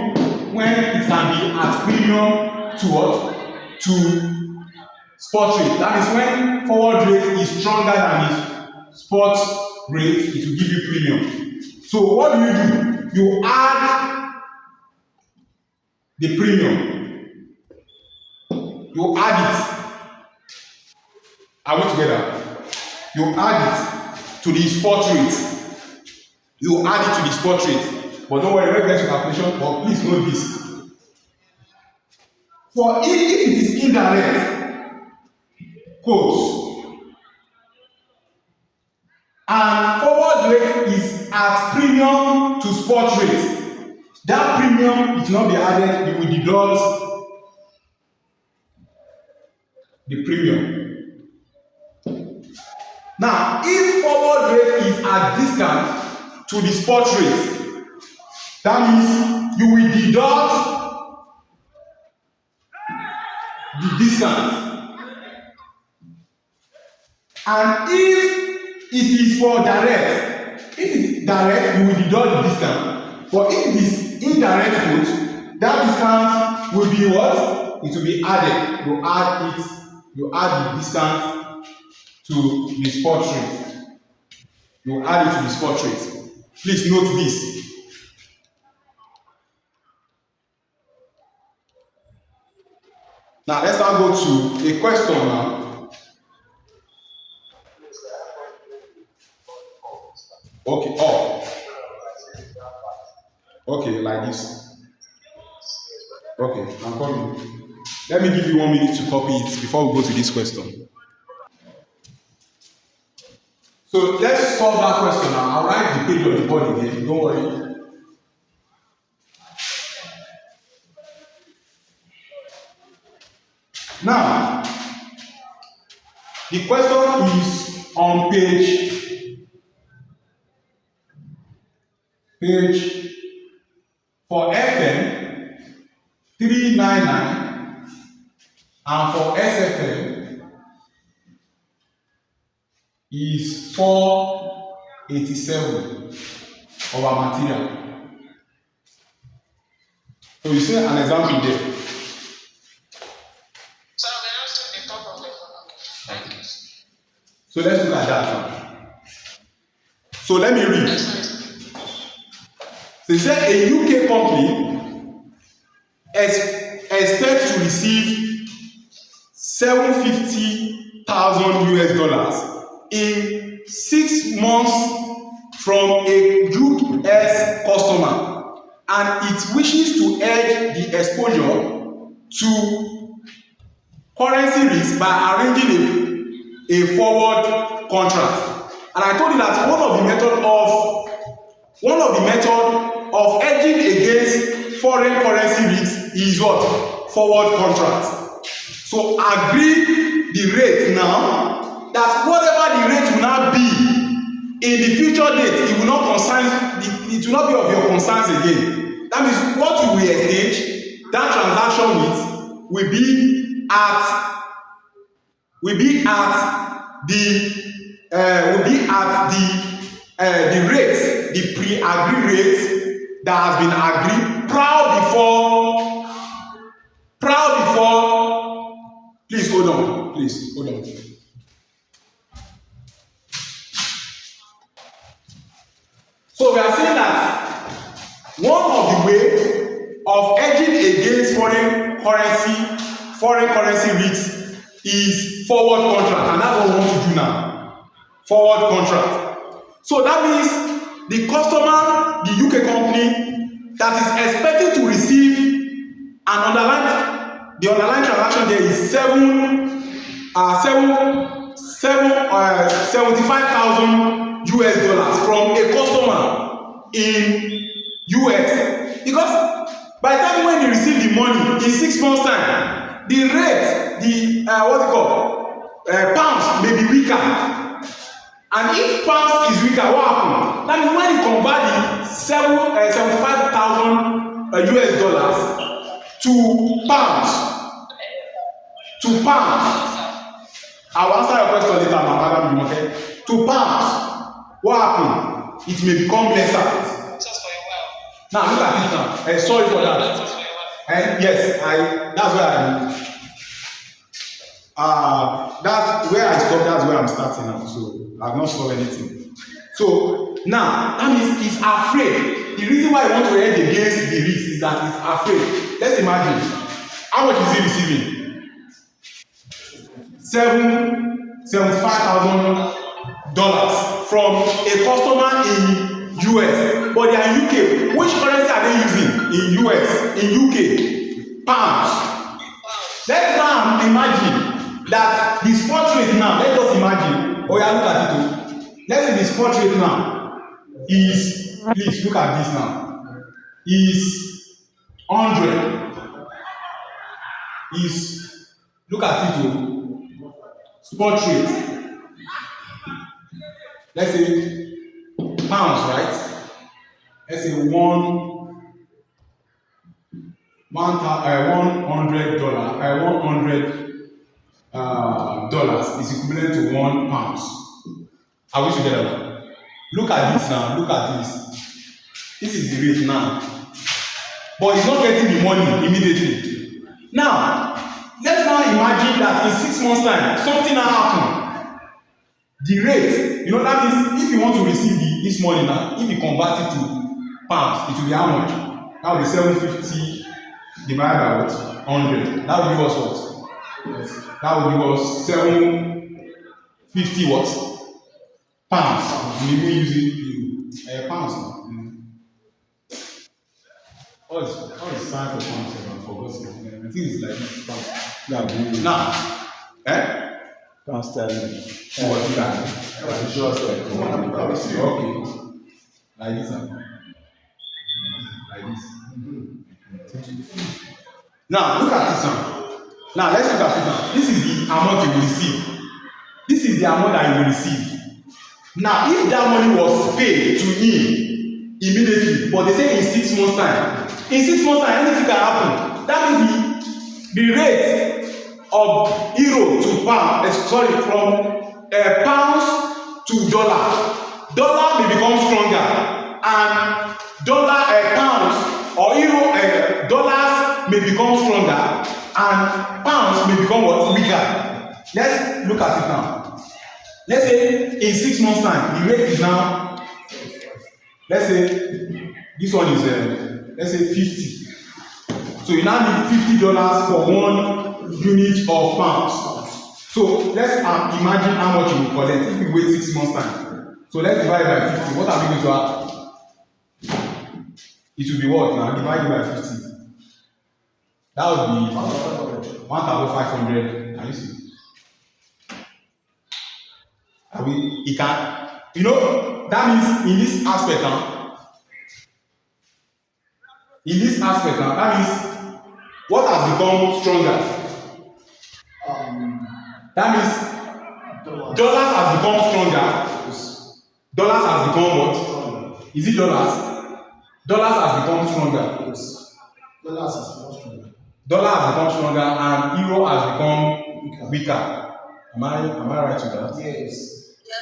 Speaker 1: when it can be at premium to what? To spot rate. That is when forward rate is stronger than the spot rate, it will give you premium. So what do? You add the premium. You add it. Are we together? You add it to the spot rate. You add it to the spot rate. But don't worry, when we get to calculation, but please note this. For if it is indirect quotes and forward rate is at premium to spot rate, that premium is not be added, you will deduct the premium. Now, if forward rate is at discount to the spot rate, that means you will deduct the discount. And if it is for direct, you will deduct the discount. But if it is indirect quote, that discount will be what? It will be added. You add the discount to the spot rate. You add it to the spot rate. Please note this. Now let's now go to a question now. Okay, okay, like this. Okay, I'm coming. Let me give you 1 minute to copy it before we go to this question. So let's solve that question now. I'll write the page on the board again, don't worry. Now, the question is on page for FM 399 and for SFM is 487 of our material. So you see an example there. So let's look at that now. So let me read. So it said a UK company expects to receive $750,000 in 6 months from a US customer, and it wishes to hedge the exposure to currency risk by arranging a forward contract. And I told you that one of the method of hedging against foreign currency risk is what? Forward contract. So agree the rate now, that whatever the rate will now be in the future date, it will not be of your concerns again. That means what you will exchange, that transaction will be at the rate, the pre-agreed rate that has been agreed proud before. Please hold on. So we are saying that one of the way of hedging against foreign currency risks is forward contract, and that's what we want to do now. Forward contract. So that means the customer, the UK company that is expecting to receive the underlying transaction there is 75,000 US dollars from a customer in US, because by the time when you receive the money in 6 months time, the rate, pounds may be weaker, and if pounds is weaker, what happen? That means when you convert the 75,000 US dollars to pounds, I will answer your question later, Madam Jumoke. To pounds, what happen? It may become lesser. Now look at it now. Sorry for that. And yes, that's where I stopped. That's where I'm starting now. So I've not solved anything. So now that means he's afraid. The reason why he wants to hedge against the risk is that he's afraid. Let's imagine, how much is he receiving? $75,000 from a customer in US, but they are in UK. Which currency are they using in US, in UK? Pounds. Let's now imagine that the spot rate now, let us imagine, look at it. Let's say the spot rate now is, please look at this now, is 100. Look at it. Spot rate, let's say pounds, right? Let's say $100 is equivalent to £1. Are we together? Look at this now. Look at this. This is the rate now, but he's not getting the money immediately. Now, let's now imagine that in 6 months' time, something now happen. The rate, that means if you want to receive this money now, if you convert it to pounds, it will be how much? That will be 750 divided by what? 100. That will give us what? That will give us 750 what? Pounds. We will use pounds now. All is time for pounds. I think it's like pounds. Now,
Speaker 3: Pound sterling.
Speaker 1: What is that? Okay. Like this. Like this. Now, look at this now. Now, let's look at it now. This is the amount you will receive. This is the amount that you will receive. Now, if that money was paid to him immediately, but they say in 6 months' time, anything can happen. That means the rate of euro to pound, from pounds to dollar may become stronger, and pounds or euro dollars may become stronger, and pounds may become weaker. Let's look at it now. Let's say in 6 months' time, the rate is now, let's say this one is let's say 50. So you now need $50 for 1 unit of pounds. So let's imagine how much you will collect if you wait 6 months' time. So let's divide by 50. What are we going to have? It will be what now? Divided by 50. That would be 1,500. Can you see? That means in this aspect now, that means what has become stronger? That means dollars has become stronger. Dollars has become what? Is it dollars? Dollars has become stronger. Dollar has become stronger and euro has become weaker. Am I right with that?
Speaker 4: Yes.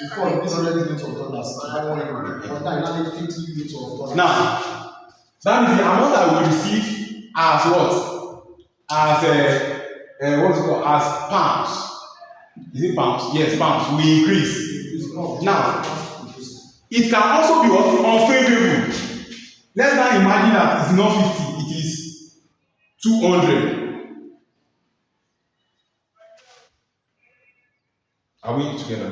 Speaker 4: Before you did 100 units of dollars to buy 1 euro, but now you now need 50 units of dollars.
Speaker 1: Now, that is the amount that we receive as what? As what's it called? As pounds. Is it pounds? Yes, pounds. We increase. Now, it can also be what? Unfavorable. Let's now imagine that it's not 50, it is 200. Are we together?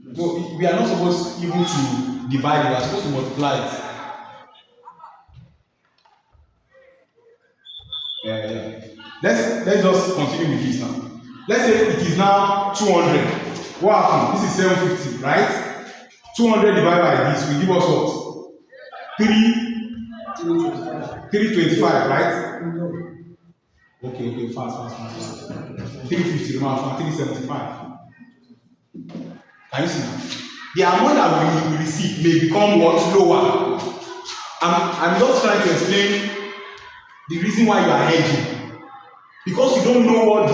Speaker 1: No, we are not supposed even to divide it, we are supposed to multiply it. Yeah. Let's just continue with this now. Let's say it is now 200. What happened? This is 750, right? 200 divided by this will give us what? 325, right? Okay, fast. 350, remember, 375. Can you see now? The amount that we receive may become what? Lower. I'm just trying to explain the reason why you are hedging. Because you don't know what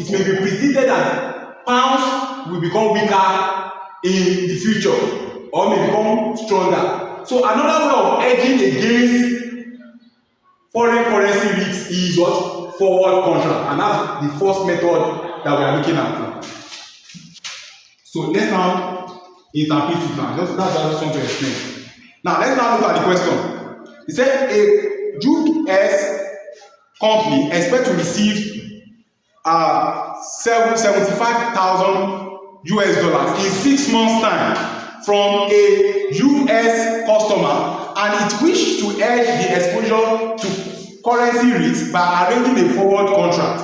Speaker 1: it may be predicted that pounds will become weaker in the future or may become stronger. So another way of hedging against foreign currency risks is what? Forward contract, and that's the first method that we are looking at. So let's now interpret it now. That's what I just want to explain. Now let's now look at the question. It said a US company expect to receive $75,000 in 6 months time from a US customer, and it wish to hedge the exposure to currency risk by arranging a forward contract.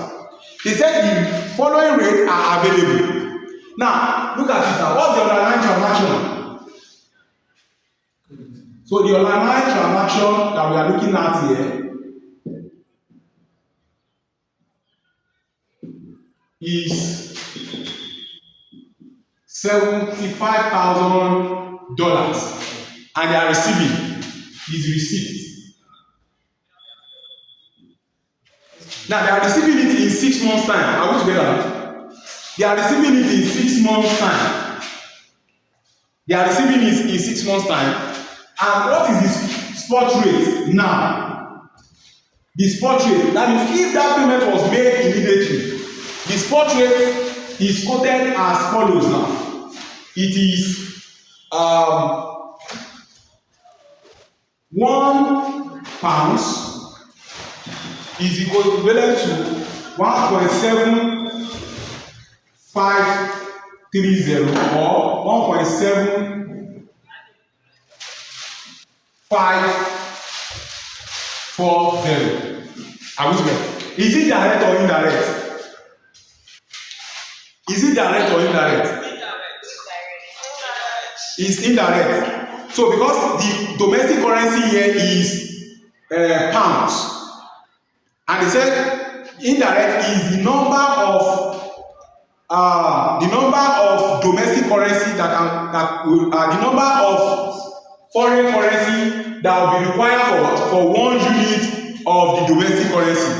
Speaker 1: They said the following rates are available. Now look at it now. What's the underlying transaction? So the underlying transaction that we are looking at here is $75,000, and they are receiving his receipt. Now they are receiving it in 6 months time. Are we together? They are receiving it in 6 months time. They are receiving it in 6 months time. And what is the spot rate now? The spot rate, that means if that payment was made immediately, the spot rate is quoted as follows now. It is 1 pound is equivalent to 1.7530 or 1.7540. Are we together? Is it direct or indirect? Is it direct or indirect? It's indirect. So because the domestic currency here is pounds, and they said indirect is the number of domestic currency the number of foreign currency that will be required for 1 unit of the domestic currency.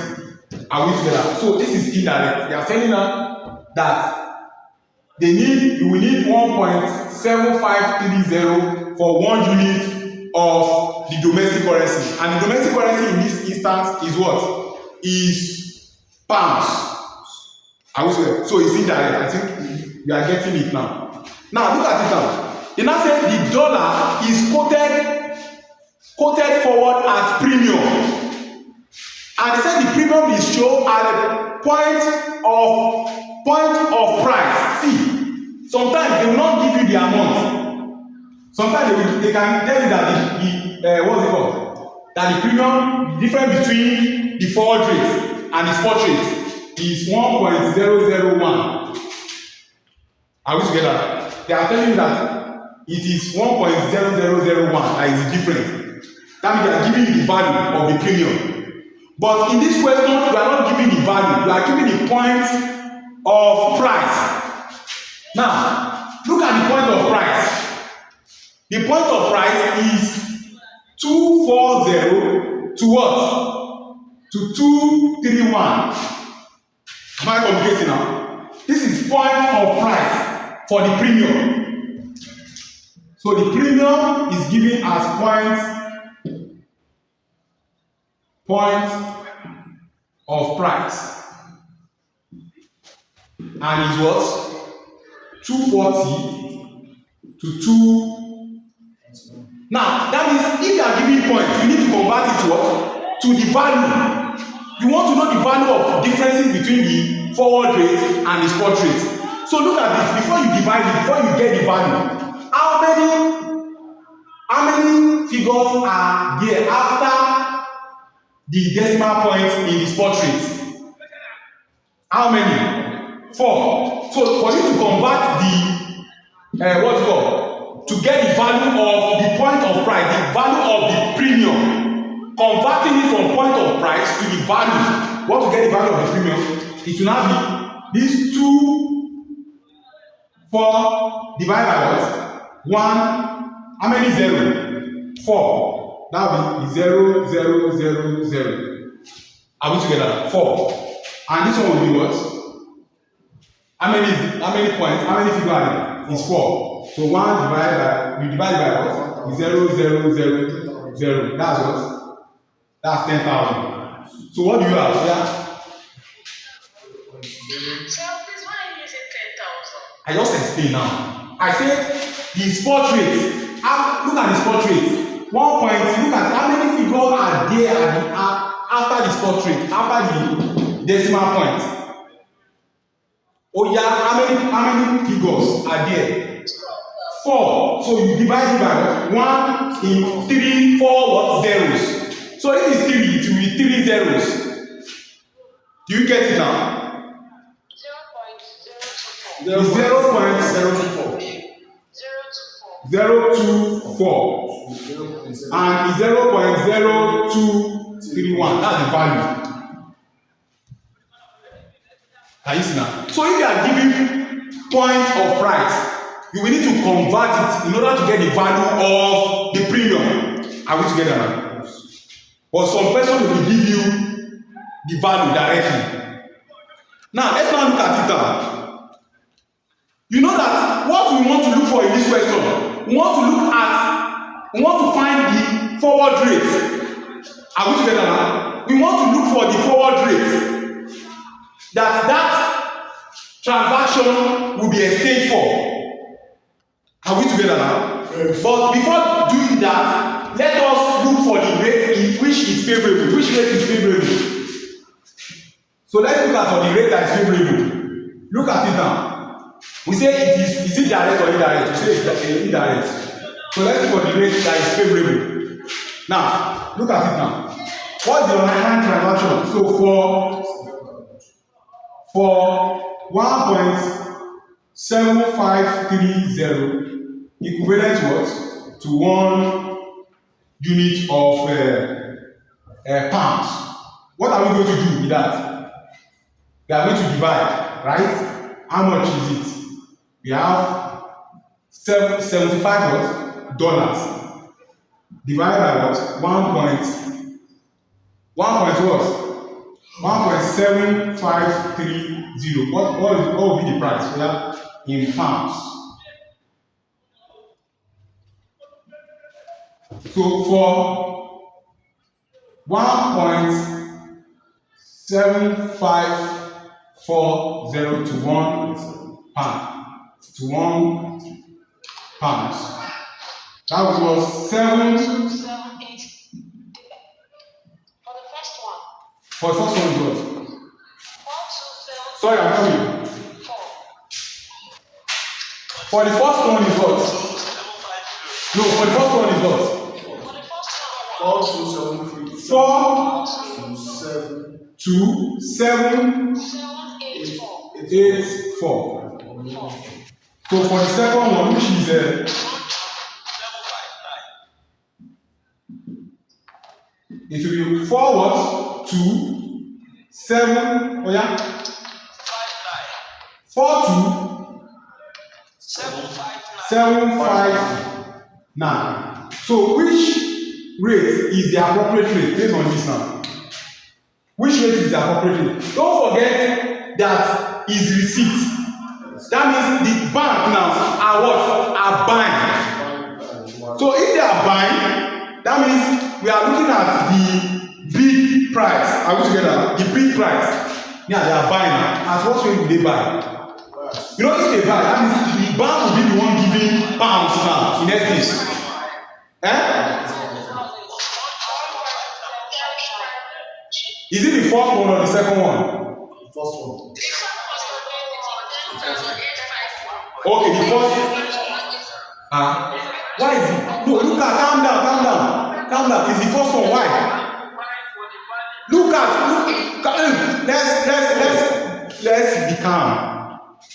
Speaker 1: Are we together? So this is indirect. They are telling us that we need 1.7530 for 1 unit of the domestic currency, and the domestic currency in this instance is what? Is pounds. Are we together? So it's indirect. I think we are getting it now. Now look at it now. They now say the dollar is quoted forward at premium, and they said the premium is shown at the point of price. See, sometimes they will not give you the amount. Sometimes they can tell you that the what's it called? That the premium, the difference between the forward rate and the spot rate is 1.001. Are we together? They are telling you that it is 1.0001 that is the difference. That means they are giving you the value of the premium. But in this question, you are not giving the value, you are giving the point of price. Now, look at the point of price. The point of price is 240 to what? to 231. Am I communicating now? This is point of price for the premium. So the premium is given as point of price, and it was 240 to 2. Now that means if you are giving points, you need to convert it to what? To the value. You want to know the value of differences between the forward rate and the spot rate. So look at this. Before you divide it, before you get the value, how many figures are there after the decimal point in the spot rate? How many? 4. So for you to convert the what's it called? To get the value of the point of price, the value of the premium, converting it from point of price to the value. Want to get the value of the premium? It will now be these 4 divided by what? 1. How many 0? 4. That will be 0, 0, 0, 0. Are we together? 4. And this one will be what? How many points? How many figures are there? It's 4. So 1 divided by, we divide by what? 0, 0, 0, 0. That's what? That's 10,000. So what do you have? Yeah?
Speaker 2: So please, why are you using 10,000?
Speaker 1: I just explained now. I said the spot rate. Look at the spot rate. 1 point. Look at how many figures are there after the spot rate, after the decimal point. Oh yeah, how many figures are there? 4. So you divide it by what? 1 in 3, 4 what? Zeros. So if it's 3, it will be 3 zeros. Do you get it now?
Speaker 2: 0.024.
Speaker 1: 0.024 and 0.0231. That's the value. Can you see now? So if you are giving point of price, you will need to convert it in order to get the value of the premium. Are we together now? But some person will give you the value directly. Now let's now look at it now. You know that what we want to look for in this question, we want to find the forward rate. Are we together now? We want to look for the forward rate that transaction will be exchanged for. Are we together now? Yes. But before doing that, let us look for the rate in which is favorable. Which rate is favorable? So let's look at for the rate that is favorable. Look at it now. We say is it direct or indirect? We say it's indirect. So let's look for the rate that is favorable. Now, look at it now. What's the underlying transaction? So for 1.7530 equivalent to what? To 1 unit of pounds. What are we going to do with that? We are going to divide, right? How much is it? We have $75 divided by what? 1.7530. What will be the price? We have in pounds. So for 1.7540 to 1 pound, to 1 pounds, that was 7. For the first one is what? Sorry, I'm coming. For the first one is what? No, for the first one is what? 42784. So for the second one, which is it will be 4 what? 2 7. Oh yeah. 4 2 759. So which rate is the appropriate rate based on this now? Which rate is the appropriate rate? Don't forget that is receipt. That means the bank now are what? Are buying. So if they are buying, that means we are looking at the bid price. Are we together? The bid price. Yeah, they are buying now. At what rate will they buy? You know, if they buy, that means the bank will be the one giving pounds now in exchange. Is it the first one or the second one?
Speaker 4: The first one.
Speaker 1: Okay, the first. Why is it? No, look at, calm down. It's the first one. Why? Let's be calm.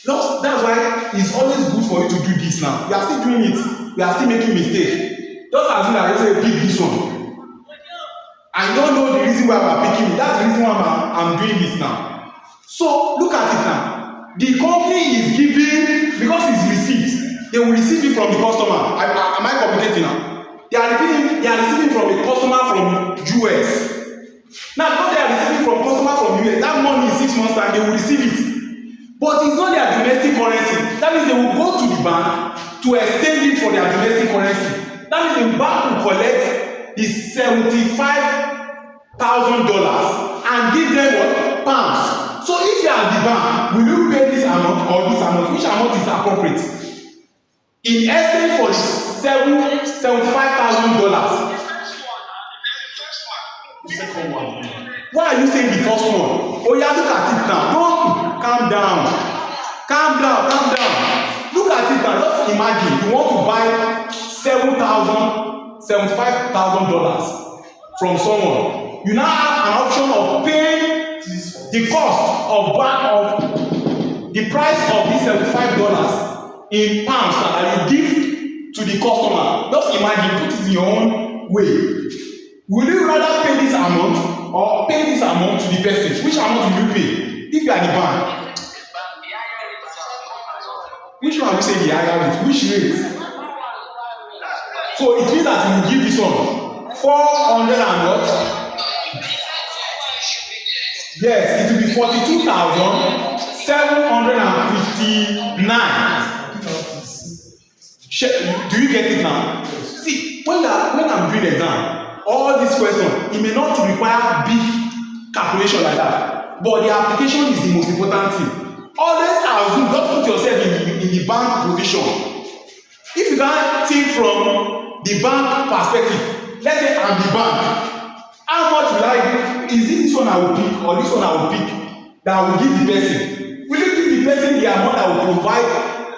Speaker 1: That's why it's always good for you to do this now. You are still doing it. You are still making mistake. Just assume that I say pick this one. I don't know the reason why I'm picking it. That's the reason why I'm doing this now. So look at it now. The company is giving, because it's receipt, they will receive it from the customer. Am I communicating now? They are receiving from a customer from US. Now because they are receiving from customer from US, that money in 6 months time they will receive it. But it's not their domestic currency. That means they will go to the bank to exchange it for their domestic currency. That means the bank will collect the $75,000 and give them what? Pounds. So if you are the bank, will you pay this amount or this amount? Which amount is appropriate? In exchange for the $75,000.
Speaker 4: The second one.
Speaker 1: Why are you saying the first one? Oh yeah, look at it now. Don't calm down. Look at it now. Just imagine you want to buy $75,000 from someone. You now have an option of paying the cost of the price of this $75 in pounds that you give to the customer. Just imagine, put it in your own way. Will you rather pay this amount or pay this amount to the person? Which amount will you pay if you are the bank? Which one will you say the higher rate? Which rate? So it means that you will give this one 400 and what? Yes, it will be 42,759. Do you get it now? See, when I'm doing the exam, all these questions, it may not require big calculation like that, but the application is the most important thing. Always assume, don't put yourself in the bank position. If you can't think from the bank perspective, let's say I'm the bank, how much will I, is it this one I will pick or this one I will pick that I will give the person? Will you give the person the amount that will provide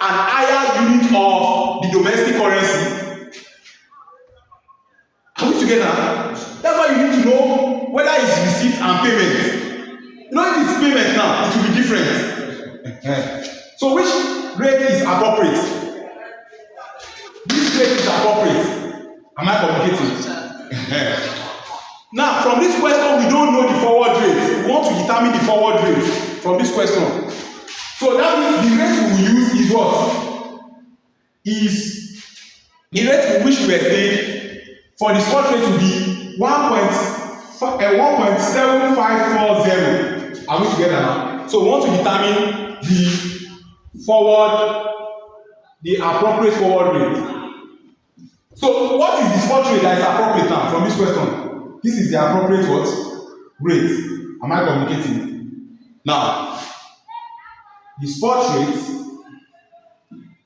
Speaker 1: an higher unit of the domestic currency? Are we together? That's why you need to know whether it's receipt and payment. You know, if it's payment now, it will be different. So which rate is appropriate? Which rate is appropriate? Am I communicating? Now, from this question, we don't know the forward rate. We want to determine the forward rate from this question. So that means the rate we will use is what? Is the rate in which we exchange for the spot rate to be 1.7540. Are we together now? So we want to determine the appropriate forward rate. So what is the spot rate that is appropriate now from this question? This is the appropriate what? Rate. Am I communicating? Now, the spot rate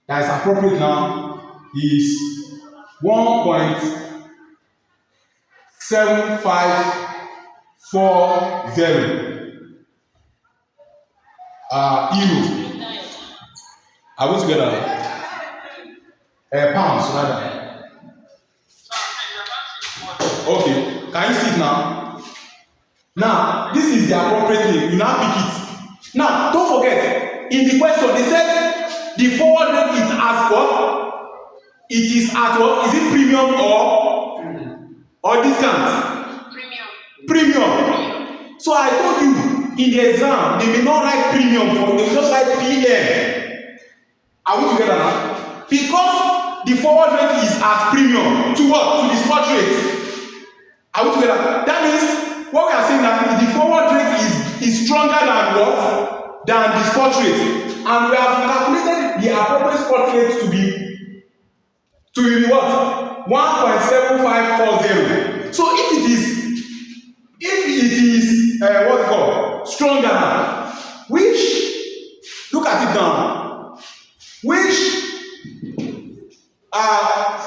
Speaker 1: that is appropriate now is 1.7540 euro. Are we together? Pounds rather. Okay. Can you see it now? Now, this is the appropriate rate. You now pick it. Now, don't forget, in the question, they said the forward rate is at what? It is at what? Is it premium or discount? Premium. So I told you, in the exam, they may not write premium for, they will just write PM. Are we together now? Because the forward rate is at premium. To what? To the spot rate. Are we together? That means what we are saying that the forward rate is stronger than what? Than the spot rate, and we have calculated the appropriate spot rate to be what? 1.7540. So if it is what we call stronger now, which, look at it now, which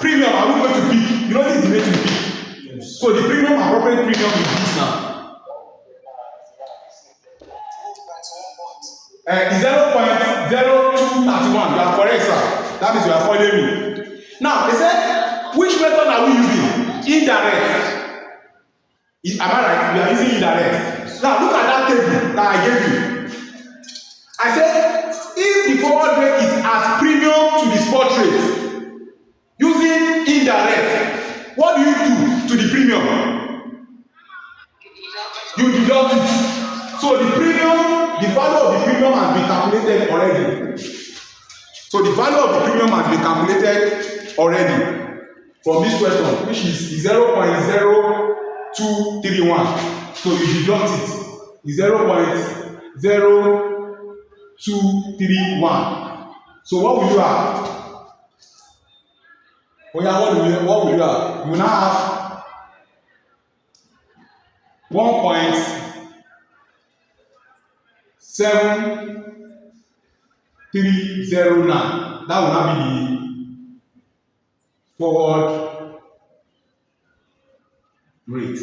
Speaker 1: premium are we going to pick? You know, this is the rate to pick. Yes. So the premium, appropriate premium is this now. Is 0.0231. You are correct, sir. That means you are following me. Now they said, which method are we using? Indirect. Am I right? We are using indirect. Now look at that table that I gave you. I said, if the forward rate is at premium to the spot rate, using indirect, what do you do to the premium? You deduct it. So the premium, the value of the premium has been calculated already. So the value of the premium has been calculated already from this question, which is 0.0231. So you deduct it. Is 0.0231. So what will you have? Oh yeah, what will you have? You will now have 1.7309. That will now be the forward rate.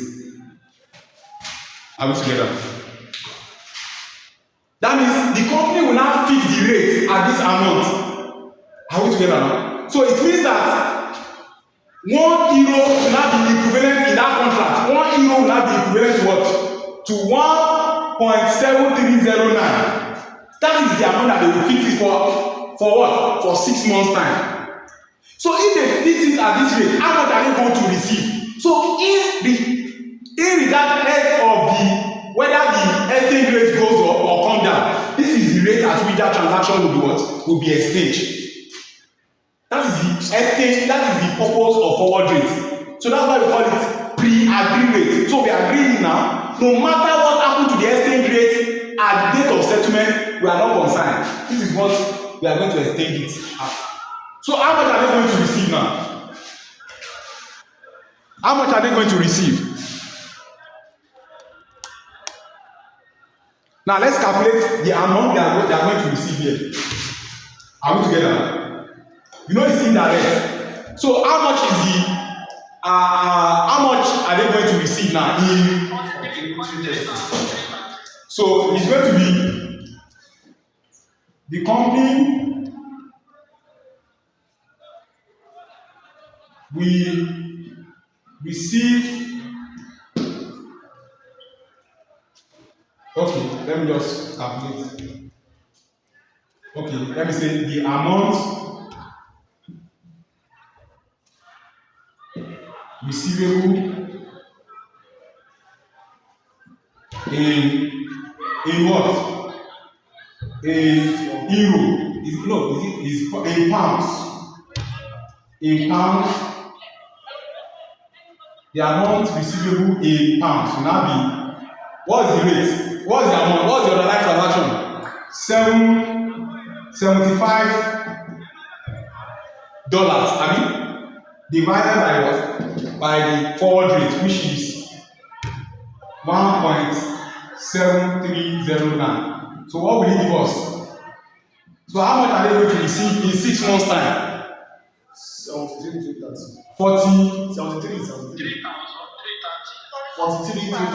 Speaker 1: Are we together? That means the company will now fix the rate at this amount. Are we together now? So it means that €1 will now be equivalent in that contract. €1 will now be equivalent to what? To 1.7309. That is the amount that they will fix it for what? For 6 months time. So if they fix it at this rate, how much are they going to receive? So irregardless of whether the exchange rate goes up or come down, this is the rate at which that transaction will be what? Will be exchanged. That is the exchange, that is the purpose of forward rate. So that's why we call it pre-agreed rate. So we are agreeing now, no matter what happened to the exchange rate at the date of settlement, we are not concerned. This is what we are going to exchange it at. So how much are they going to receive now? How much are they going to receive? Now let's calculate the amount they are going to receive here. Are we together? You know it's indirect. So how much is how much are they going to receive now? So it's going to be the company we receive. Okay, let me just calculate. Okay, let me say the amount receivable in what? In euro. Is in pounds. In pounds. The amount receivable in pounds will now be, what is the rate? What is the amount? What is the underlying transaction? $75. I mean, divided by what? By the forward rate, which is 1.7309. So what will it give us? So how much are they going to receive in 6 months' time?
Speaker 4: 73,
Speaker 1: 40.
Speaker 4: 73,
Speaker 2: 3,000,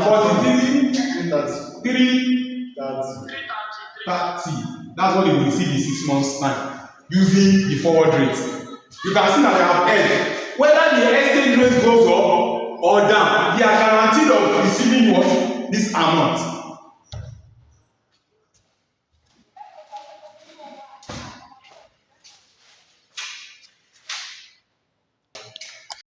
Speaker 4: 43,
Speaker 1: 30. That's what they will receive in 6 months' time using the forward rate. You can see that they have heard whether the exchange rate goes up or down, they are guaranteed of receiving what? This amount.